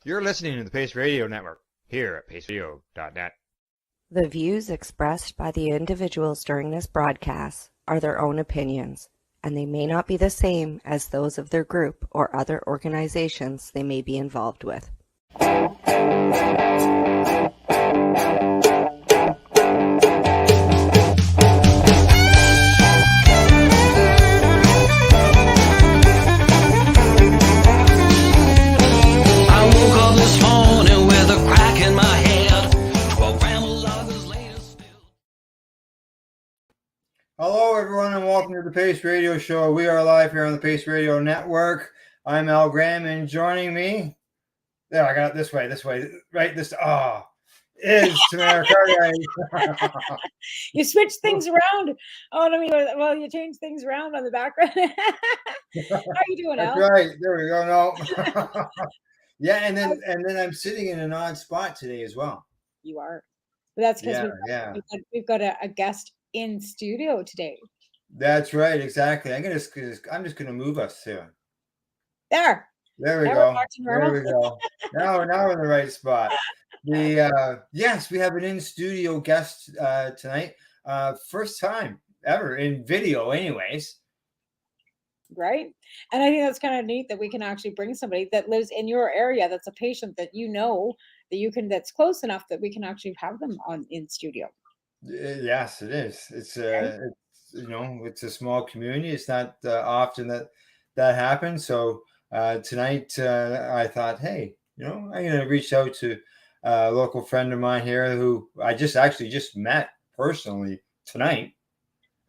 You're listening to the Pace Radio Network here at paceradio.net. The views expressed by the individuals during this broadcast are their own opinions, and they may not be the same as those of their group or other organizations they may be involved with. Hello, everyone, and welcome to the Pace Radio Show. We are live here on the Pace Radio Network. I'm Al Graham, and joining me, there, I got it this way, right? Is Tamara Cartwright. You switch things around. Oh, I mean, well, you change things around on the background. How are you doing, Al? That's right. There we go. No. Yeah, and then I'm sitting in an odd spot today as well. You are. But that's because we've got a guest in studio today. That's right, exactly. I'm just gonna move us here. There we go. There we go. Now we're in the right spot. Yes, we have an in studio guest tonight. First time ever in video, anyways. Right. And I think that's kind of neat that we can actually bring somebody that lives in your area, that's a patient that you know that you can, that's close enough that we can actually have them on in studio. Yes, it is. It's it's a small community. It's not often that happens. So tonight I thought, hey, I'm going to reach out to a local friend of mine here who I just met personally tonight.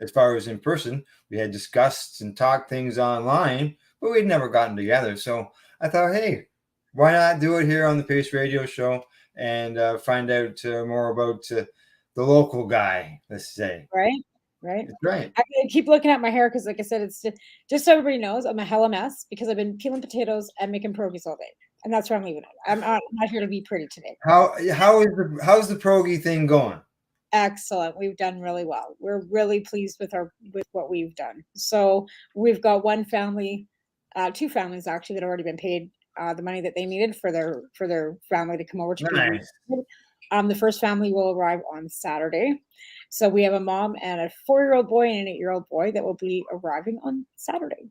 As far as in person, we had discussed and talked things online, but we'd never gotten together. So I thought, hey, why not do it here on the Pace Radio Show and find out more about the local guy, let's say. Right. That's right. I keep looking at my hair because, like I said, it's just so everybody knows I'm a hella mess because I've been peeling potatoes and making pierogies all day, and that's where I'm leaving it. I'm not here to be pretty today. How's the pierogi thing going? Excellent. We've done really well. We're really pleased with what we've done. So we've got one family, two families actually that have already been paid the money that they needed for their family to come over to. Nice. The first family will arrive on Saturday. So we have a mom and a 4-year-old boy and an 8-year-old boy that will be arriving on Saturday.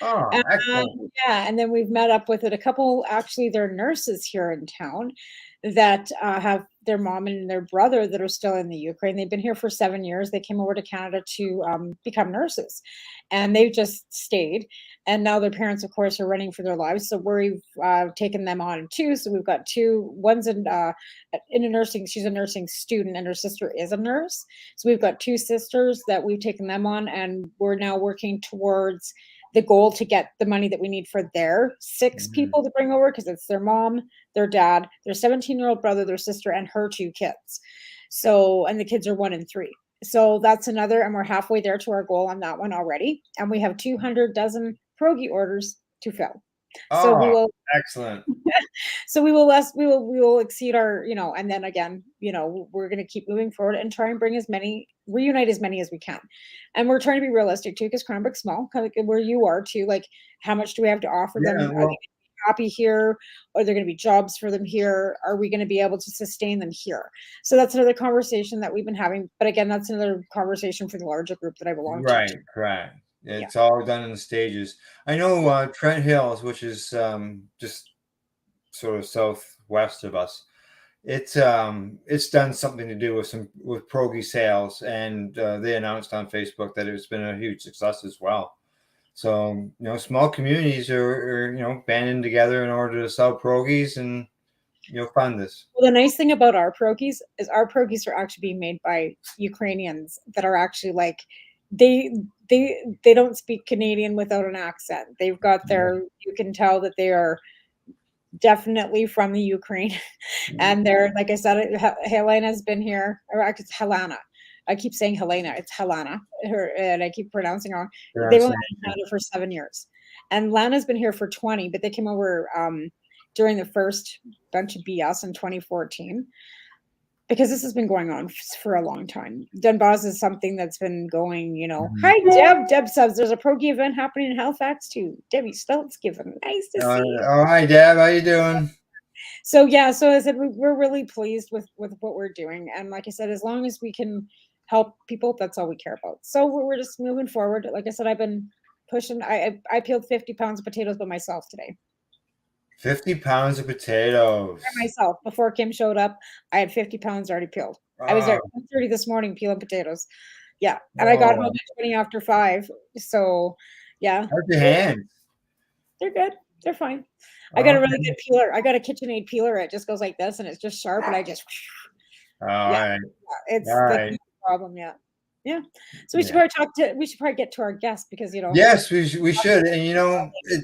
Oh, excellent. Yeah, and then we've met up with a couple, actually they're nurses here in town that have their mom and their brother that are still in the Ukraine. They've been here for 7 years. They came over to Canada to become nurses, and they've just stayed. And now their parents, of course, are running for their lives. So we've taken them on too. So we've got two. One's in a nursing. She's a nursing student, and her sister is a nurse. So we've got two sisters that we've taken them on, and we're now working towards the goal to get the money that we need for their 6 people to bring over, because it's their mom, their dad, their 17-year-old brother, their sister, and her 2 kids. So, and the kids are 1 and 3. So that's another, and we're halfway there to our goal on that one already. And we have 200 dozen pierogi orders to fill. Oh, so we will, excellent. So we will exceed our, and then again, we're going to keep moving forward and try and reunite as many as we can. And we're trying to be realistic too, because Cranbrook's small, kind of like where you are too. Like, how much do we have to offer them? Well, are they going to be happy here? Are there going to be jobs for them here? Are we going to be able to sustain them here? So that's another conversation that we've been having. But again, that's another conversation for the larger group that I belong to. Right, correct. It's all done in stages. I know Trent Hills, which is just sort of southwest of us. It's done something to do with pierogi sales, and they announced on Facebook that it's been a huge success as well. So small communities are banding together in order to sell pierogies and fund this. Well, the nice thing about our pierogies is our pierogies are actually being made by Ukrainians that are actually like they don't speak Canadian without an accent. They've got you can tell that they are definitely from the Ukraine. And they're, like I said, Helena's been here, or it's Helena. I keep saying Helena, it's Helena, and I keep pronouncing wrong. They've only been in Canada for 7 years. And Lana's been here for 20, but they came over during the first bunch of BS in 2014. Because this has been going on for a long time. Dunboz is something that's been going, Hi, Deb. Deb says there's a pierogi event happening in Halifax too. Debbie Stoltz giving. Nice to see you. Oh, hi, Deb. How you doing? So yeah, so I said we're really pleased with what we're doing, and like I said, as long as we can help people, that's all we care about. So we're just moving forward. Like I said, I've been pushing. I peeled 50 pounds of potatoes by myself today. 50 pounds of potatoes. By myself before Kim showed up, I had 50 pounds already peeled. I was there Oh, at 10:30 this morning peeling potatoes. Yeah, and I got home oh, at 20 after 5. So yeah, how's your hands? they're good. They're fine. I got a really Okay. good peeler. I got a KitchenAid peeler. It just goes like this, and it's just sharp, and I just All yeah, right. it's All that's right. not a problem. Yeah, yeah. So Yeah. we should probably get to our guest because Yes, we should. And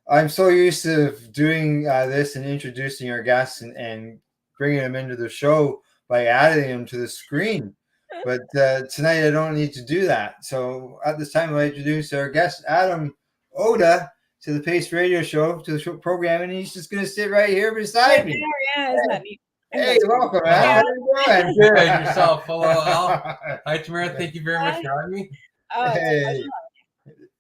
I'm so used to doing this and introducing our guests and bringing them into the show by adding them to the screen. But tonight I don't need to do that. So at this time, I introduce our guest, Adam Oda, to the Pace Radio Show, to the show program, and he's just going to sit right here beside right me. there. Yeah, isn't that neat? Isn't Hey, that sweet? welcome, Hi, Adam. How Adam. you Good, doing? and yourself. Hello, Al. Hi, Tamara. Thank you very much Hi. for having me. Oh, it's a Hey, pleasure.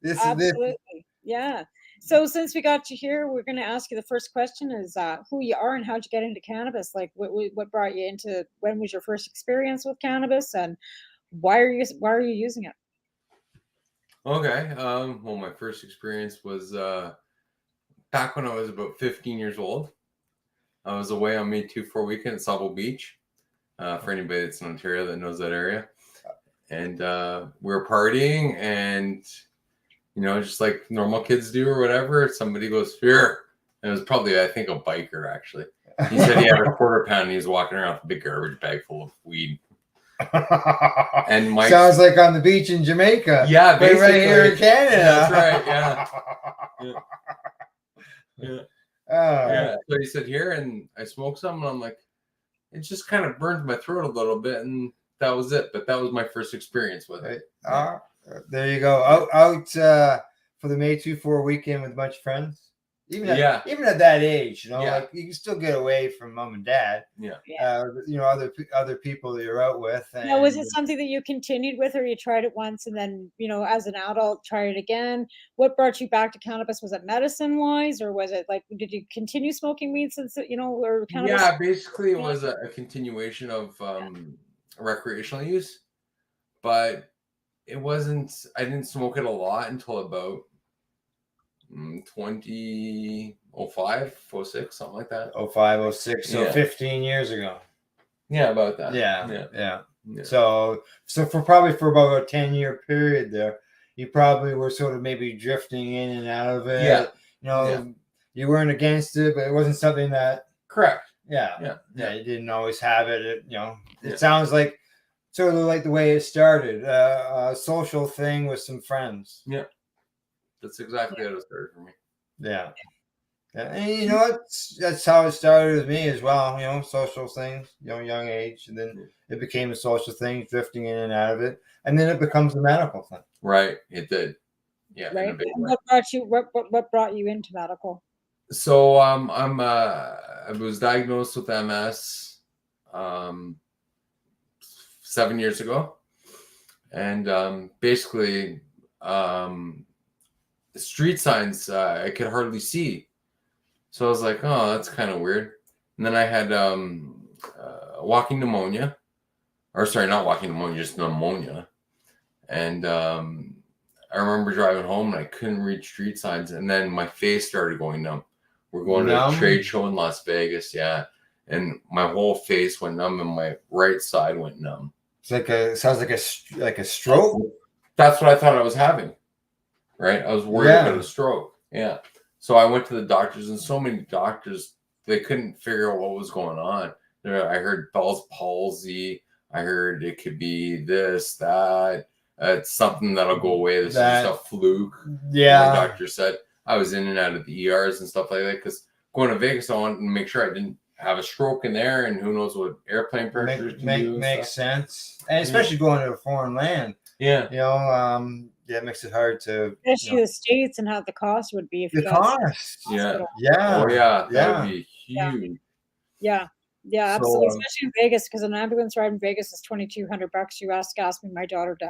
this is this. Absolutely. Yeah. So since we got you here, we're going to ask you the first question is who you are and how'd you get into cannabis? Like what brought you into, when was your first experience with cannabis, and why are you using it? Okay. Well, my first experience was back when I was about 15 years old. I was away on May 2-4 weekend at Sable Beach. For anybody that's in Ontario that knows that area, and we were partying, and just like normal kids do or whatever, somebody goes, "Here." And it was probably, I think, a biker actually. He said he had a quarter pound and he was walking around with a big garbage bag full of weed. And Mike sounds like on the beach in Jamaica. Yeah, but right here in basically. Canada. That's right. Yeah. Yeah. Oh, Yeah. So he said, "Here," and I smoked some, and I'm like, it just kind of burned my throat a little bit, and that was it. But that was my first experience with it. right. There you go. Out for the May 2-4 weekend with a bunch of friends. Even at that age, like you can still get away from mom and dad. Yeah. Other people that you're out with. And, Now, was it something that you continued with, or you tried it once and then, as an adult, tried it again? What brought you back to cannabis? Was it medicine wise, or was it like, did you continue smoking weed since, or cannabis? Yeah, basically it was a continuation of recreational use, but it wasn't, I didn't smoke it a lot until about 2005, 06, something like that. 05, 06, so 15 years ago. Yeah, about that. Yeah. So for about a 10-year period there, you probably were sort of maybe drifting in and out of it. You weren't against it, but it wasn't something that. Correct. Yeah. You didn't always have it. It sounds like sort of like the way it started, a social thing with some friends. Yeah. That's exactly how it started for me. Yeah. And that's how it started with me as well. Social things, young age, and then it became a social thing, drifting in and out of it, and then it becomes a medical thing. Right, it did. Yeah. Right. And what brought you into medical? So I was diagnosed with MS 7 years ago, and basically street signs I could hardly see. So I was like, oh, that's kind of weird. And then I had walking pneumonia. Or sorry, not walking pneumonia, just pneumonia. And I remember driving home and I couldn't read street signs. And then my face started going numb. We're going to a trade show in Las Vegas, and my whole face went numb and my right side went numb. It sounds like a stroke. That's what I thought I was having. Right? I was worried about a stroke. Yeah. So I went to the doctors, and so many doctors, they couldn't figure out what was going on. I heard Bell's palsy. I heard it could be this, that. It's something that'll go away. This is just a fluke. Yeah. The doctor said. I was in and out of the ERs and stuff like that because going to Vegas, I wanted to make sure I didn't have a stroke in there, and who knows what airplane pressure can do. Makes sense. And especially going to a foreign land. Yeah. It makes it hard to. Especially the States and how the cost would be. The cost. Yeah. Yeah. Oh, yeah. That would be huge. Yeah. Yeah, absolutely. Especially in Vegas, because an ambulance ride in Vegas is $2,200 US. Ask me my daughter did.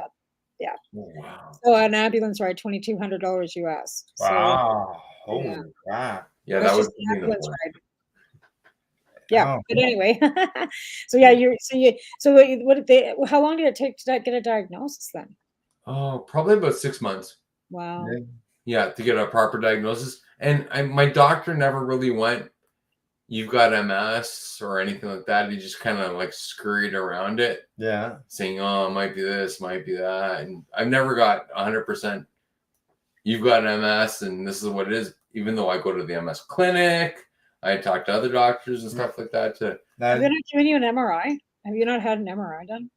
Yeah. Oh, wow. So an ambulance ride, $2,200 US. Wow. Holy crap. Yeah, that was an ambulance ride. Yeah, Oh, but anyway, so yeah, what did they? How long did it take to get a diagnosis then? Oh, probably about 6 months. Wow. yeah. Yeah, to get a proper diagnosis. And my doctor never really went, "You've got MS" or anything like that. He just kind of like scurried around it, Yeah. saying, "Oh, it might be this, might be that." And I've never got 100%. You've got MS, and this is what it is. Even though I go to the MS clinic, I talk to other doctors and stuff like that. Have Now, they not given you an MRI? Have you not had an MRI done?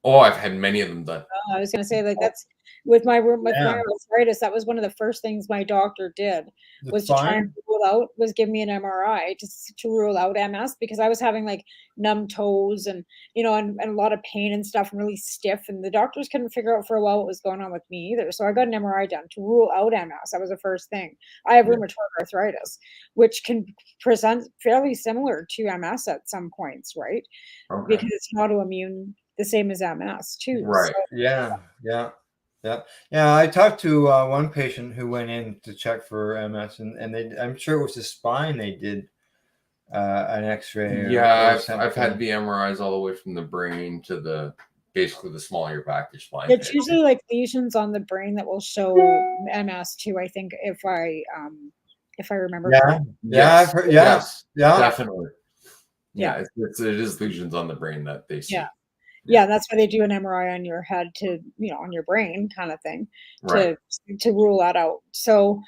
Oh, I've had many of them done. Oh, I was gonna say, like, that's with my yeah, arthritis, that was one of the first things my doctor did, the was to try and spine. rule out was give me an MRI to rule out MS because I was having, like, numb toes and, and a lot of pain and stuff and really stiff, and the doctors couldn't figure out for a while what was going on with me either, so I got an MRI done to rule out MS. That was the first thing. I have Yeah. rheumatoid arthritis, which can present fairly similar to MS at some points, right? Okay. Because it's not autoimmune the same as MS too, so Right. Yeah, yeah, yeah, yeah. I talked to one patient who went in to check for MS, and I'm sure it was the spine. They did an X-ray or Yeah, I've had something. the MRIs all the way from the brain to basically the small of your back, your spine. it's usually like lesions on the brain that will show MS too, I think, if I remember Yeah, correctly. yeah, I've Yes, heard, yeah, yes, yeah, definitely. Yeah, Yeah, it is lesions on the brain that they yeah. see. Yeah, Yeah, that's why they do an MRI on your head to, on your brain kind of thing right. to to rule that out. So,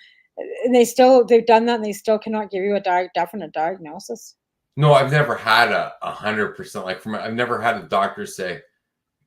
and they've done that and they still cannot give you a definite diagnosis. No, I've never had a 100% like I've never had a doctor say,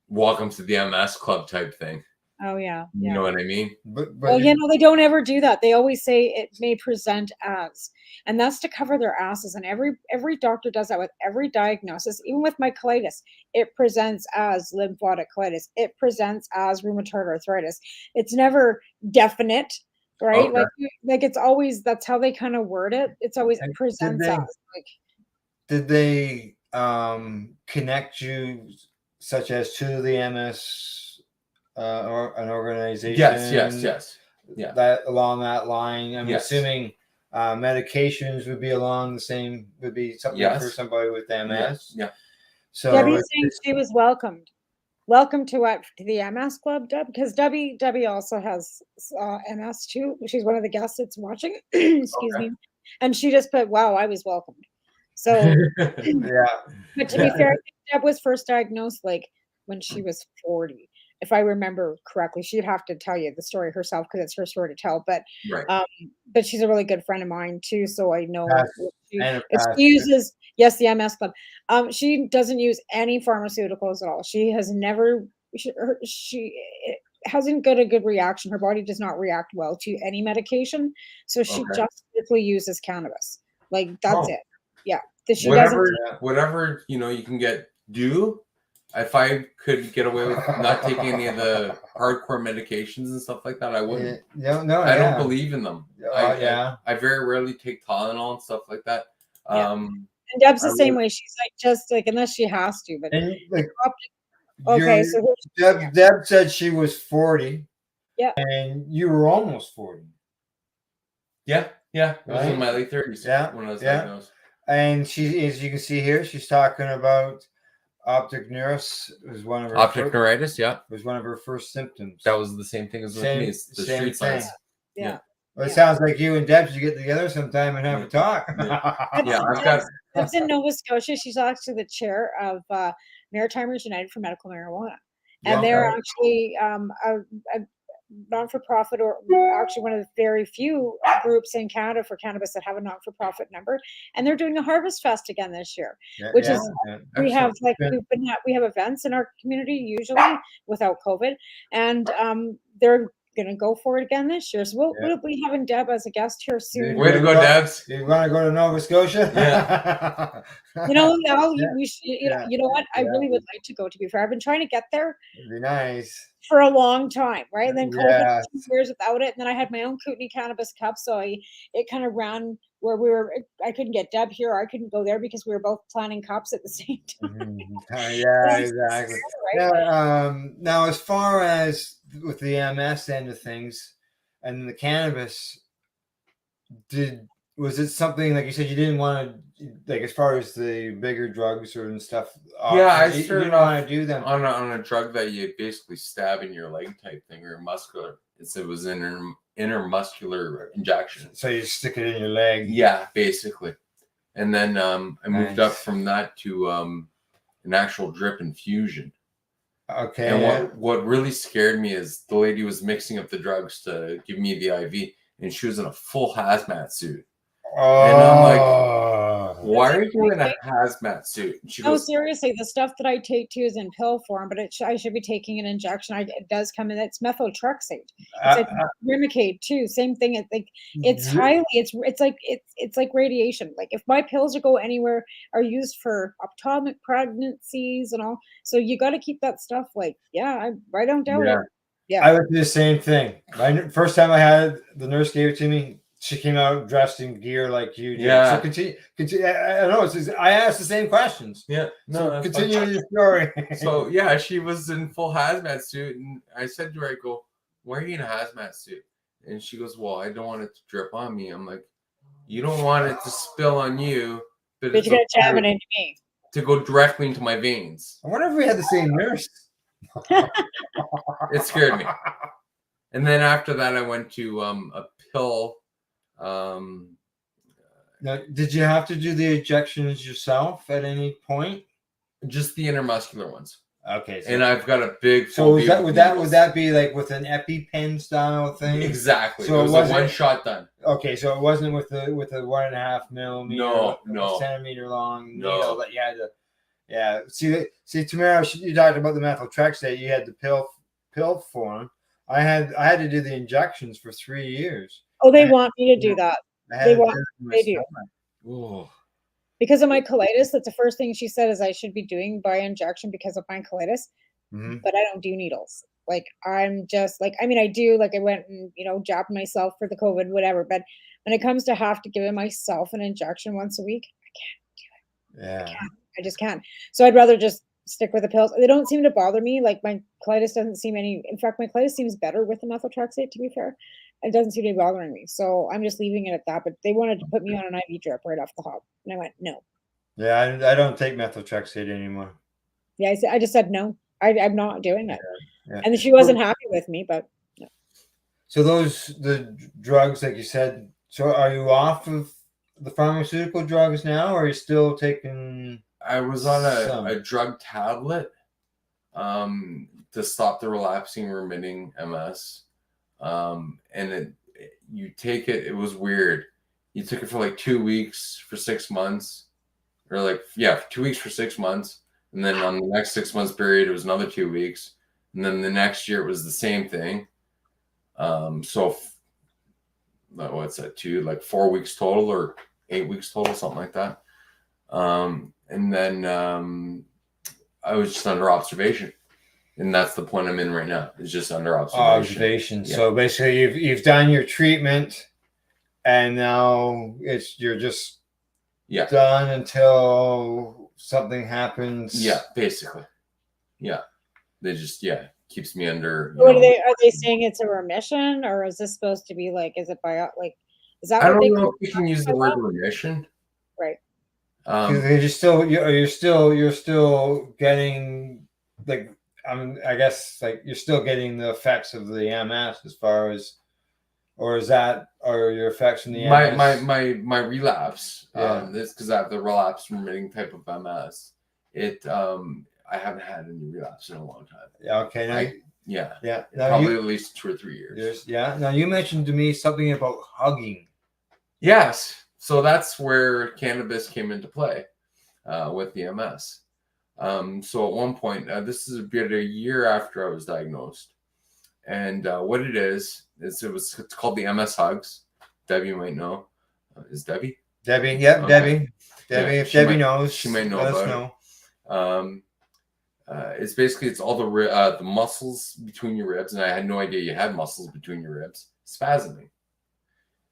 "Welcome to the MS club" type thing. Oh yeah, You know yeah. what I mean? but Well, they don't ever do that. They always say it may present as, and that's to cover their asses. And every doctor does that with every diagnosis. Even with my colitis, it presents as lymphatic colitis. It presents as rheumatoid arthritis. It's never definite, right? Okay. Like it's always that's how they kind of word it. It's always and did presents as. they Like did they connect you such as to the MS or an Yes, yes, organization yes. Yeah. that along that line? I'm Yes. assuming medications would be along the same would be something for Yes. somebody with Yeah. MS. Yeah. So Debbie's saying she was welcomed. Welcome to what? To the MS Club, Deb? Because Debbie also has MS too. She's one of the guests that's watching. Excuse Okay. me. And she just put, "Wow, I was welcomed." So, yeah, but to be yeah, fair, I think Deb was first diagnosed like when she was 40, if I remember correctly. She'd have to tell you the story herself because it's her story to tell. Right. Um, but she's a really good friend of mine too, so I know past what and a if past. she uses the MS Club. She doesn't use any pharmaceuticals at all. She has never she hasn't got a good reaction. Her body does not react well to any medication, so she Okay. just strictly uses cannabis. Like that's Oh, it. Yeah, that she doesn't. whatever, whatever you can do. If I could get away with not taking any of the hardcore medications and stuff like that, I wouldn't. No, no, I don't yeah, believe in them. I, I yeah. I very rarely take Tylenol and stuff like that. Yeah, and Deb's I the same would. way. She's like just like unless she has to, but And the like okay. your So yeah, Deb said she was 40 yeah, and you were almost 40, Yeah, yeah. It was in right? my late 30s Yeah, when I was yeah. diagnosed. And she, as you can see here, she's talking about optic neuritis was one of her Optic neuritis. Yeah, first symptoms. that was the same thing as with me. It's the Same street thing. signs. yeah. Well, it Yeah. sounds like you and Deb should get together sometime and have Yeah. a talk. Yeah, I've got. Deb's in Nova Scotia. She's actually the chair of Maritimers United for Medical Marijuana, and Yeah, they're Okay. actually a non-for-profit, or actually one of the very few groups in Canada for cannabis that have a not-for-profit number, and they're doing a Harvest Fest again this year, yeah, which yeah, is yeah. we have Excellent. we have events in our community usually without COVID, and they're gonna go for it again this year. So we'll be having Deb as a guest here soon. Way to go, Debs. You want to go to Nova Scotia? Yeah. Yeah, We should, yeah, you know what? I yeah. really would like to go, to be fair. I've been trying to get there It'd be nice. for a long time, right? And then COVID, Yeah. 2 years without it. And then I had my own Kootenai Cannabis Cup. So it kind of ran where I couldn't get Deb here. I couldn't go there because we were both planning cups at the same time. Yeah, exactly. Right? Now, as far as with the MS end of things and the cannabis, did Was it something like you said you didn't want to, like as far as the bigger drugs or and stuff? Yeah, I you started didn't off want to do them. on a drug that you basically stab in your leg type thing, or muscular. It was an intermuscular injection. So you stick it in your leg. Yeah, basically. And then I moved up Nice. from that to an actual drip infusion. Okay. And Yeah. what really scared me is the lady was mixing up the drugs to give me the IV, and she was in a full hazmat suit. And I'm like, Oh. why are you in a hazmat suit? And she No, goes, seriously, the stuff that I take too is in pill form, but I should be taking an injection. It does come in. It's methotrexate. It's like Remicade too. Same thing. It's like it's like radiation. Like if my pills go anywhere are used for optomic pregnancies and all, so you got to keep that stuff. Like I don't doubt it. Yeah. I went through the same thing. First time I had it, the nurse gave it to me. She came out dressed in gear like you did. Yeah. So continue. I know. I asked the same questions. Yeah. No, so continue your story. So yeah, she was in full hazmat suit, and I said to her, I go, "Why are you in a hazmat suit?" And she goes, "Well, I don't want it to drip on me." I'm like, "You don't want it to spill on you, but you're gonna jam it into me to go directly into my veins." I wonder if we had the same nurse. It scared me. And then after that, I went to a pill. Now, did you have to do the injections yourself at any point? Just the intermuscular ones. Okay. So, and I've got a big. So would that be like with an EpiPen style thing? Exactly. So it was a one shot done. Okay, so it wasn't with a 1.5 millimeter, no, centimeter long needle that you had to. Yeah. See, Tamara, you talked about the methotrexate. You had the pill form. I had to do the injections for 3 years. Oh, they want me to do that. They do. Ooh. Because of my colitis, that's the first thing she said is I should be doing by injection because of my colitis. Mm-hmm. But I don't do needles. Like I'm just like, I mean, I do, like I went and, jabbed myself for the COVID, whatever. But when it comes to have to give myself an injection once a week, I can't do it. Yeah. I just can't. So I'd rather just stick with the pills. They don't seem to bother me. Like my colitis doesn't seem in fact, my colitis seems better with the methotrexate, to be fair. It doesn't seem to be bothering me. So I'm just leaving it at that. But they wanted to put me on an IV drip right off the hop. And I went, no. Yeah, I don't take methotrexate anymore. Yeah, I just said no. I'm not doing it. Yeah. And she wasn't happy with me, but no. So the drugs, like you said, so are you off of the pharmaceutical drugs now, or are you still taking? I was on a drug tablet to stop the relapsing remitting MS. And you take it, it was weird. You took it for like 2 weeks for 6 months, or for 2 weeks for 6 months. And then on the next 6 months period, it was another 2 weeks. And then the next year it was the same thing. So what's that, 4 weeks total or 8 weeks total, something like that. And then I was just under observation. And that's the point I'm in right now. It's just under observation. Yeah. So basically, you've done your treatment, and now you're just done until something happens. Yeah, basically. Yeah, they just keeps me under. What are they saying? It's a remission, or is this supposed to be like? Is it is that? I don't know if we can use the word remission. Right. You're still getting like. I guess you're still getting the effects of the MS as far as, or your effects from the MS? My relapse. This because I have the relapse remitting type of MS. I haven't had any relapse in a long time. Yeah. Okay. Probably at least 2 or 3 years. Yeah. Now you mentioned to me something about hugging. Yes. So that's where cannabis came into play with the MS. So at one point, this is about a year after I was diagnosed, and what it is it's called the MS Hugs. Debbie might know. Is Debbie? Debbie, yeah, okay. Debbie. If Debbie knows, she might know about it. It's basically all the muscles between your ribs, and I had no idea you had muscles between your ribs spasming.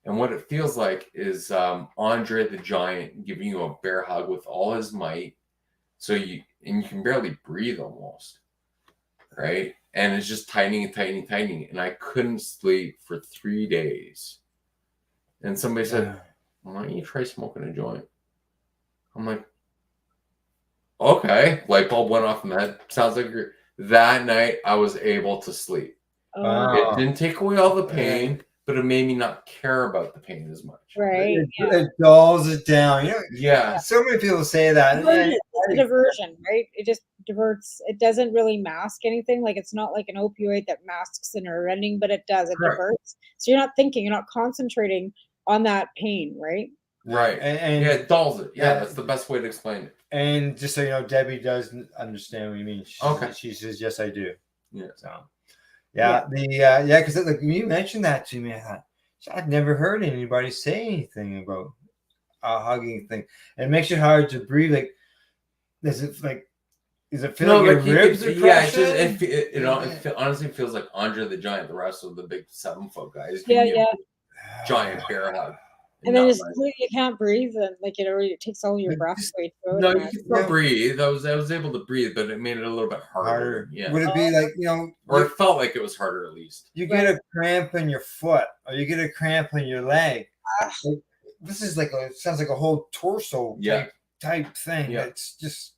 And what it feels like is Andre the Giant giving you a bear hug with all his might. So you can barely breathe almost, right? And it's just tightening. And I couldn't sleep for 3 days. And somebody said, why don't you try smoking a joint? I'm like, okay. Light bulb went off in my head. Sounds like that night I was able to sleep. It didn't take away all the pain, but it made me not care about the pain as much. Right. It dulls it down. You know, Yeah. so many people say that. It's a diversion, right? It just diverts. It doesn't really mask anything. Like it's not like an opioid that masks a nerve ending, but it does. It diverts. So you're not thinking, you're not concentrating on that pain, right? Right. And yeah, it dulls it. Yeah, that's the best way to explain it. And just so you know, Debbie does understand what you mean. She says, yes, I do. Yeah. So, because like when you mentioned that to me, I thought, I'd never heard anybody say anything about a hugging thing. And it makes it hard to breathe. Like, does it feel like your ribs are crushing? It honestly feels like Andre the Giant, the rest of the big 7-foot guys. Giant bear hug. And then you can't breathe, and like it takes all your breath away. No, you can still breathe. I was able to breathe, but it made it a little bit harder. Yeah. Would it be like, or it felt like it was harder at least. You get a cramp in your foot, or you get a cramp in your leg. Like, this is like sounds like a whole torso type thing. Yeah. It's just.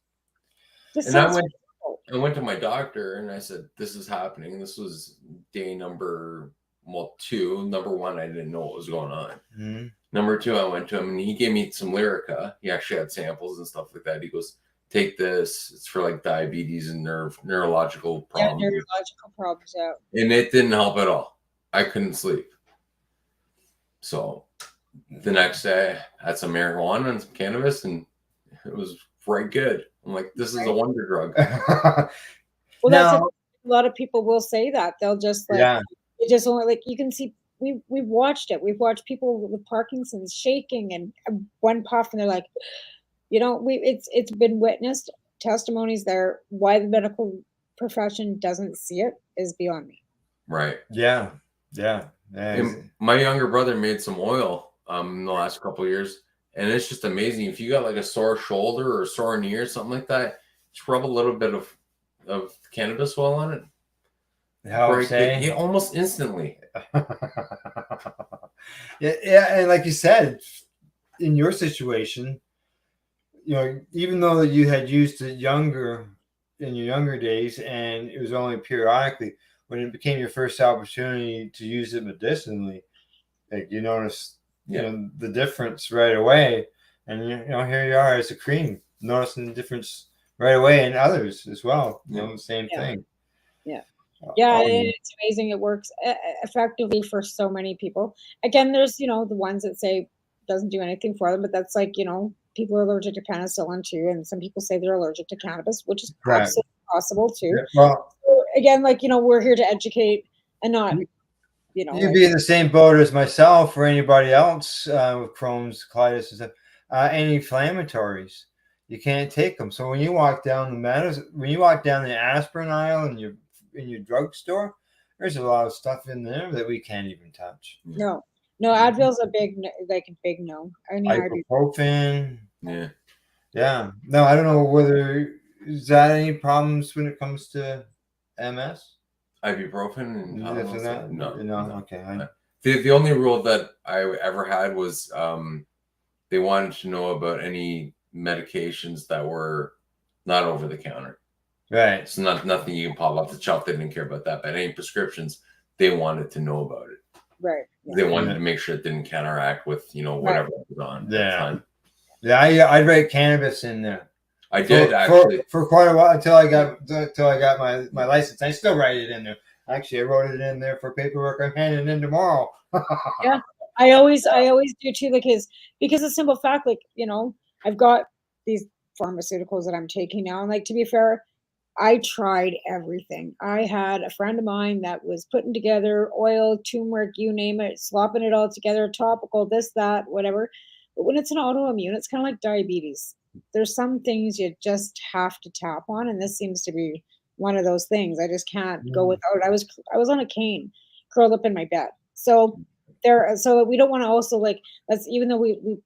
And I went to my doctor and I said, "This is happening." This was day number 2. Number 1, I didn't know what was going on. Mm-hmm. Number 2, I went to him and he gave me some Lyrica. He actually had samples and stuff like that. He goes, "Take this. It's for like diabetes and neurological problems." Yeah, neurological problems, yeah. And it didn't help at all. I couldn't sleep. So the next day, I had some marijuana and some cannabis, and it was right good. I'm like, this is a wonder drug. Well, that's a lot of people will say that. They'll just it just only like you can see. We've watched it. We've watched people with Parkinson's shaking and one puff, and they're like, it's been witnessed. Testimonies there. Why the medical profession doesn't see it is beyond me. Right. Yeah. My younger brother made some oil in the last couple of years, and it's just amazing. If you got like a sore shoulder or a sore knee or something like that, just rub a little bit of cannabis oil on it. Yeah, almost instantly. yeah, and like you said, in your situation, even though you had used it in your younger days, and it was only periodically, when it became your first opportunity to use it medicinally, like you noticed, the difference right away, and here you are as a cream, noticing the difference right away in others as well. The same thing. Yeah, it's amazing. It works effectively for so many people. Again, there's, the ones that say it doesn't do anything for them, but that's like, people are allergic to penicillin too. And some people say they're allergic to cannabis, which is absolutely possible too. Yeah, well, so again, like, we're here to educate and not, You'd be in the same boat as myself or anybody else with Crohn's, colitis, and stuff. Anti-inflammatories, you can't take them. So when you walk down the aspirin aisle in your drugstore, there's a lot of stuff in there that we can't even touch. No, Advil's a big no. I mean, ibuprofen. Yeah. No, I don't know whether is that any problems when it comes to MS. Ibuprofen and no. Okay. The only rule that I ever had was they wanted to know about any medications that were not over the counter. Right. So nothing you can pop off the shelf. They didn't care about that. But any prescriptions, they wanted to know about it. Right. Yeah. They wanted to make sure it didn't counteract with whatever was on. Yeah. Yeah. I'd write cannabis in there. I did actually for quite a while until I got my license. I still write it in there. Actually, I wrote it in there for paperwork I'm handing in tomorrow. Yeah, I always do too. Because the simple fact, I've got these pharmaceuticals that I'm taking now, and like to be fair, I tried everything. I had a friend of mine that was putting together oil, turmeric, you name it, slopping it all together, topical, this, that, whatever. But when it's an autoimmune, it's kind of like diabetes. There's some things you just have to tap on, and this seems to be one of those things. I just can't go without. I was on a cane, curled up in my bed. So we don't want to also let's, even though we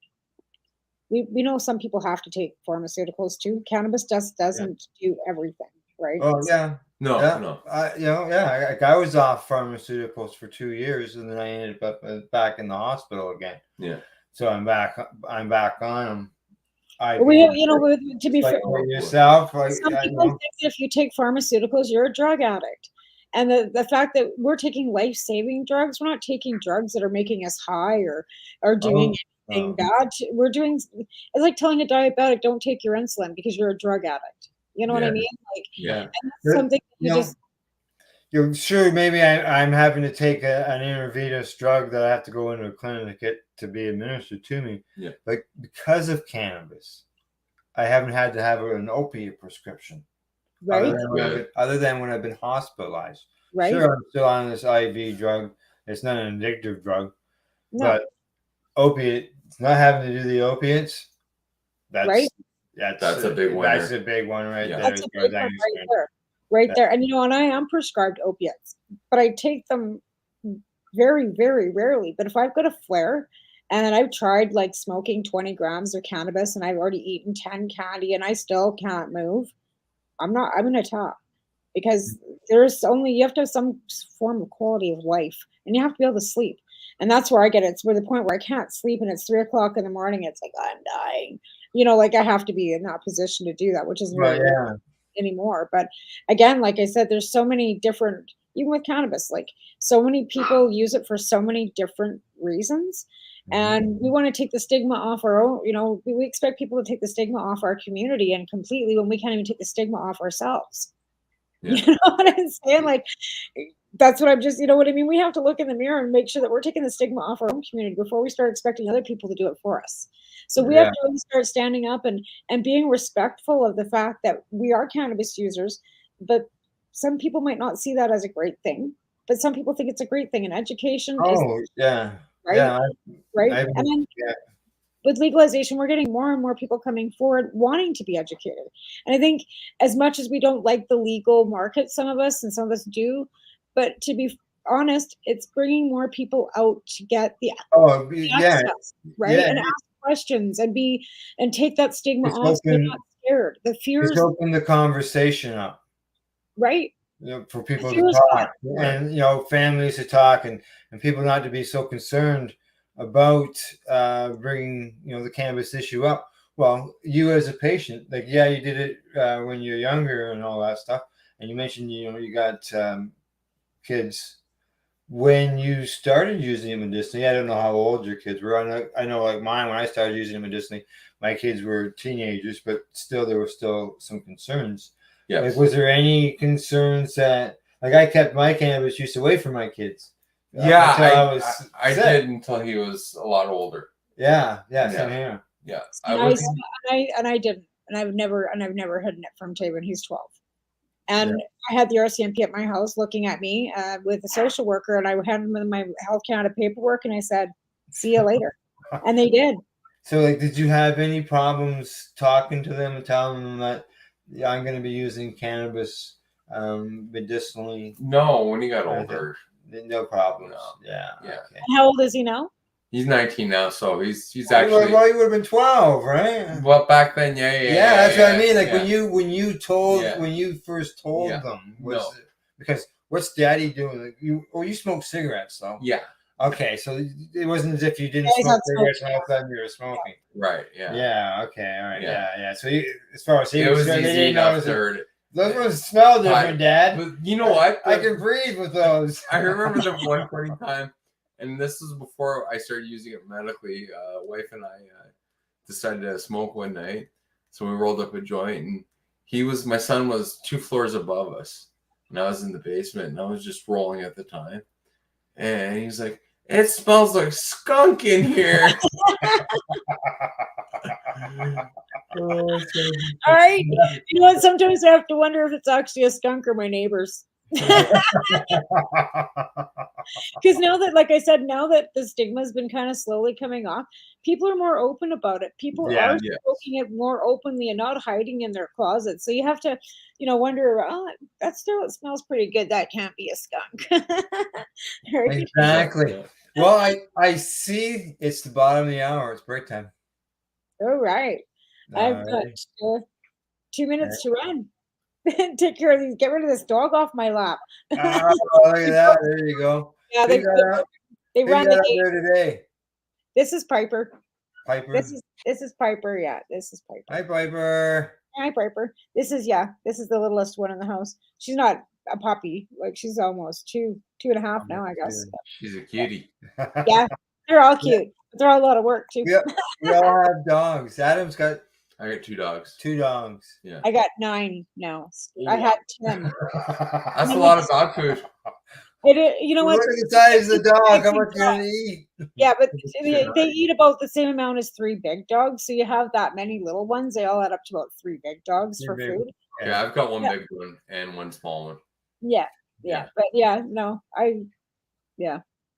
know some people have to take pharmaceuticals too. Cannabis just doesn't do everything, right? Oh yeah. No. I was off pharmaceuticals for 2 years, and then I ended up back in the hospital again. Yeah. So I'm back on them. We, to be like fair, yourself, like some people think that if you take pharmaceuticals, you're a drug addict. And the fact that we're taking life-saving drugs, we're not taking drugs that are making us high or doing anything bad. We're doing, it's like telling a diabetic, don't take your insulin because you're a drug addict. You know what I mean? Like, yeah, and that's something you just. You're sure maybe I'm having to take an intravenous drug that I have to go into a clinic to be administered to me. Yeah. But because of cannabis, I haven't had to have an opiate prescription. Right. Other than when I've been hospitalized. Right. Sure, I'm still on this IV drug. It's not an addictive drug. No. But opiate, not having to do the opiates, right. That's a big one. That's a big one right there. That's a big one right there. Right there. And and I am prescribed opiates, but I take them very, very rarely. But if I've got a flare and I've tried like smoking 20 grams of cannabis and I've already eaten 10 candy and I still can't move, I'm gonna tap, because you have to have some form of quality of life and you have to be able to sleep. And that's where I get it. It's where the point where I can't sleep and it's 3:00 in the morning. It's like, I'm dying. Like I have to be in that position to do that, which isn't really anymore. But again, like I said, there's so many different, even with cannabis, like so many people use it for so many different reasons. And we want to take the stigma off our own, we expect people to take the stigma off our community and completely when we can't even take the stigma off ourselves. Yeah. You know what I'm saying? Like, that's what I'm just, you know what I mean? We have to look in the mirror and make sure that we're taking the stigma off our own community before we start expecting other people to do it for us. So we have to really start standing up and being respectful of the fact that we are cannabis users, but some people might not see that as a great thing, but some people think it's a great thing. And education is right. Yeah. Right. And then with legalization, we're getting more and more people coming forward wanting to be educated. And I think as much as we don't like the legal market, some of us do, but to be honest, it's bringing more people out to get the access, right? And ask questions and take that stigma off. They're not scared. The fears. It's open the conversation up. Right. For people to talk and, families to talk and people not to be so concerned about bringing, the cannabis issue up. Well, you as a patient, like, you did it when you're younger and all that stuff. And you mentioned, you got kids. When you started using it medicinally, I don't know how old your kids were. I know like mine, when I started using it medicinally, my kids were teenagers, but still, there were still some concerns. Yes. Like, was there any concerns that, like, I kept my cannabis use away from my kids? I did until he was a lot older. Yeah, same here. Yeah, I didn't, and I've never hidden it from Tay when he's 12. And I had the RCMP at my house looking at me with a social worker, and I handed them my Health Canada paperwork, and I said, "See you later," and they did. So, like, did you have any problems talking to them and telling them that I'm going to be using cannabis medicinally? No, when he got older, no problems. No. Yeah. Okay. How old is he now? He's 19 now, so he's actually. Well, he would have been 12, right? Well, back then, yeah. That's what I mean. Like when you first told them, because what's Daddy doing? Like, you smoke cigarettes, though. Yeah. Okay, so it wasn't as if you didn't smoke cigarettes and all of a sudden you were smoking. Right. Yeah. Yeah. Okay. All right. Yeah. So as far as it was easy enough to. Those ones smell different, Dad. But you know what? I can breathe with those. I remember the one point in time, and this was before I started using it medically. Wife and I decided to smoke one night, so we rolled up a joint, and my son was 2 floors above us, and I was in the basement, and I was just rolling at the time, and he's like, "It smells like skunk in here." All right. You know what? Sometimes I have to wonder if it's actually a skunk or my neighbors. Because now that, like I said, now that the stigma has been kind of slowly coming off, people are more open about it. People are smoking it more openly and not hiding in their closets. So you have to, wonder, that still smells pretty good. That can't be a skunk. Right? Exactly. Well, I see it's the bottom of the hour. It's break time. All right. I've got 2 minutes to run. Take care of these. Get rid of this dog off my lap. Look at that. There you go. Yeah, they run the gate. There today. This is Piper. Piper. This is Piper. Yeah, this is Piper. Hi, Piper. Hi, Piper. This is the littlest one in the house. She's not a puppy. Like, she's almost two and a half now, I guess. She's a cutie. Yeah, they're all cute. But they're all a lot of work too. Yep. We all have dogs. Adam's got I got 2 dogs. 2 dogs. Yeah. I got 9 now. I had 10. That's a lot of dog food. You know what? Look at the size of the dog. How much you gonna eat? Yeah, but they eat about the same amount as 3 big dogs. So you have that many little ones. They all add up to about 3 big dogs for food. Yeah, I've got 1 big one and 1 small one. Yeah. But no, I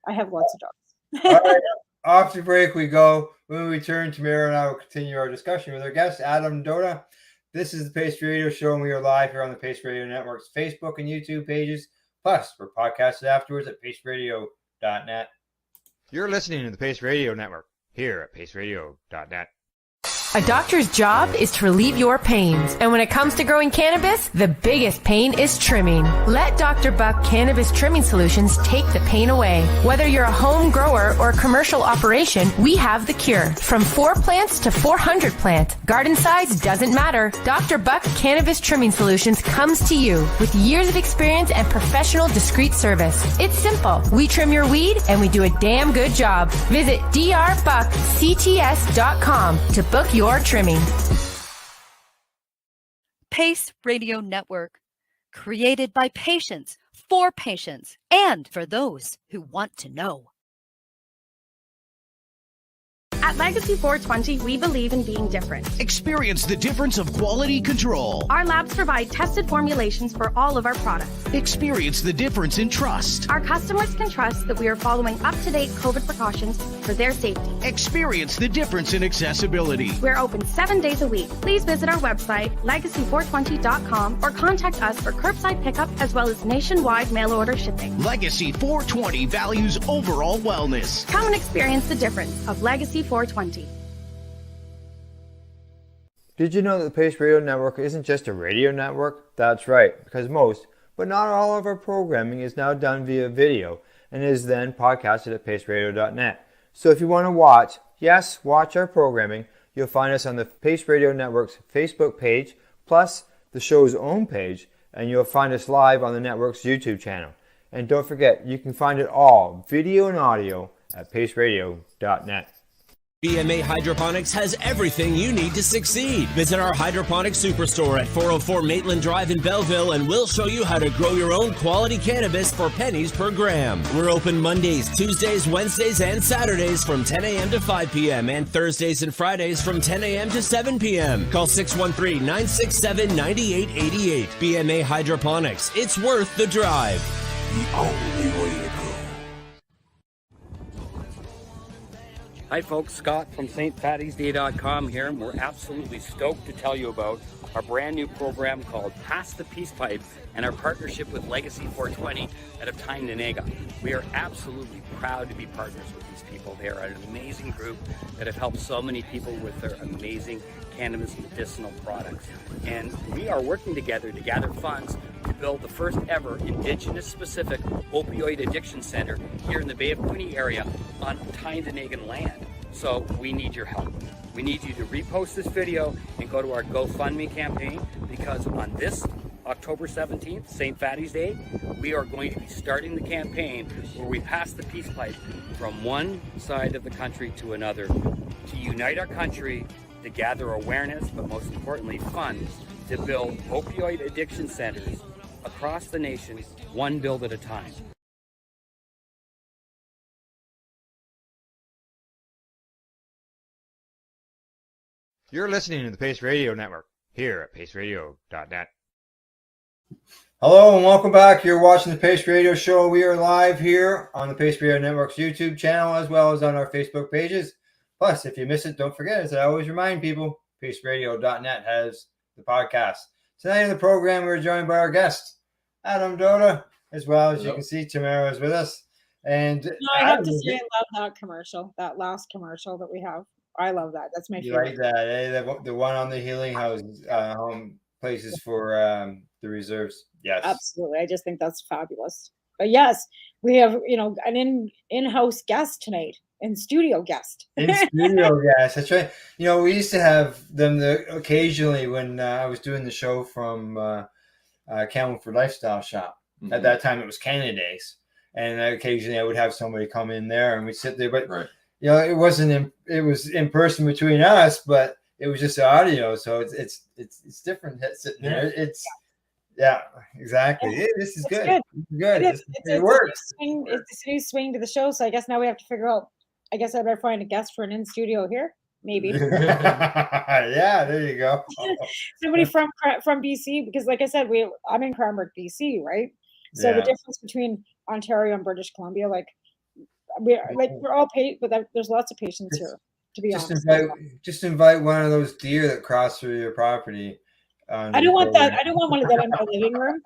have lots of dogs. All right, off to break we go. When we return, Tamara and I will continue our discussion with our guest, Adam Doda. This is the Pace Radio Show, and we are live here on the Pace Radio Network's Facebook and YouTube pages. Plus, we're podcasted afterwards at paceradio.net. You're listening to the Pace Radio Network here at paceradio.net. A doctor's job is to relieve your pains. And when it comes to growing cannabis, the biggest pain is trimming. Let Dr. Buck Cannabis Trimming Solutions take the pain away. Whether you're a home grower or a commercial operation, we have the cure. From 4 plants to 400 plants, garden size doesn't matter. Dr. Buck Cannabis Trimming Solutions comes to you with years of experience and professional discreet service. It's simple. We trim your weed and we do a damn good job. Visit drbuckcts.com to book your trimming. Pace Radio Network, created by patients, for patients, and for those who want to know. At Legacy 420, we believe in being different. Experience the difference of quality control. Our labs provide tested formulations for all of our products. Experience the difference in trust. Our customers can trust that we are following up-to-date COVID precautions for their safety. Experience the difference in accessibility. We're open 7 days a week. Please visit our website, legacy420.com, or contact us for curbside pickup as well as nationwide mail order shipping. Legacy 420 values overall wellness. Come and experience the difference of Legacy 420. Did you know that the Pace Radio Network isn't just a radio network? That's right, because most, but not all of our programming is now done via video and is then podcasted at paceradio.net. So if you want to watch our programming, you'll find us on the Pace Radio Network's Facebook page, plus the show's own page, and you'll find us live on the network's YouTube channel. And don't forget, you can find it all, video and audio, at paceradio.net. BMA Hydroponics has everything you need to succeed. Visit our hydroponics superstore at 404 Maitland Drive in Belleville and we'll show you how to grow your own quality cannabis for pennies per gram. We're open Mondays, Tuesdays, Wednesdays, and Saturdays from 10 a.m. to 5 p.m. and Thursdays and Fridays from 10 a.m. to 7 p.m. Call 613-967-9888. BMA Hydroponics. It's worth the drive. The only way to go. Hi folks, Scott from stfattiesday.com here, and we're absolutely stoked to tell you about our brand new program called Pass the Peace Pipe and our partnership with Legacy 420 out of Tyne-Nanaga. We are absolutely proud to be partners with these people. They are an amazing group that have helped so many people with their amazing cannabis medicinal products. And we are working together to gather funds to build the first ever Indigenous-specific opioid addiction center here in the Bay of Quinte area on Tyne-Nanagan land. So we need your help. We need you to repost this video and go to our GoFundMe campaign, because on this October 17th, St. Fatty's Day, we are going to be starting the campaign where we pass the peace pipe from one side of the country to another to unite our country, to gather awareness, but most importantly funds to build opioid addiction centers across the nation, one build at a time. You're listening to the Pace Radio Network here at paceradio.net. Hello and welcome back. You're watching the Pace Radio Show. We are live here on the Pace Radio Network's YouTube channel as well as on our Facebook pages. Plus, if you miss it, don't forget, as I always remind people, paceradio.net has the podcast. Tonight in the program, we're joined by our guest, Adam Doda, as well as you can see, Tamara is with us. And I have to say, I love that commercial, that last commercial that we have. I love that. That's my favorite. You like that, eh? The one on the healing house, home places for the reserves. Yes, absolutely. I just think that's fabulous. But yes, we have an in-house guest tonight. in studio guest. In studio, yes, that's right. We used to have them occasionally when I was doing the show from Campbellford Lifestyle Shop. Mm-hmm. At that time, it was Canada Days, and occasionally I would have somebody come in there and we'd sit there. But it wasn't. It was in person between us, but it was just audio, so it's different sitting there. Yeah, exactly. Hey, this is good. Good. It works. It's a new swing to the show, so I guess now we have to figure out. I guess I better find a guest for an in studio here, maybe. Yeah, there you go. Somebody from BC, because like I said, I'm in Cranbrook, BC, right? So the difference between Ontario and British Columbia, we're all paid, but there's lots of patients here. To be honest, just invite one of those deer that cross through your property. I don't want that. I don't want one of them in my living room.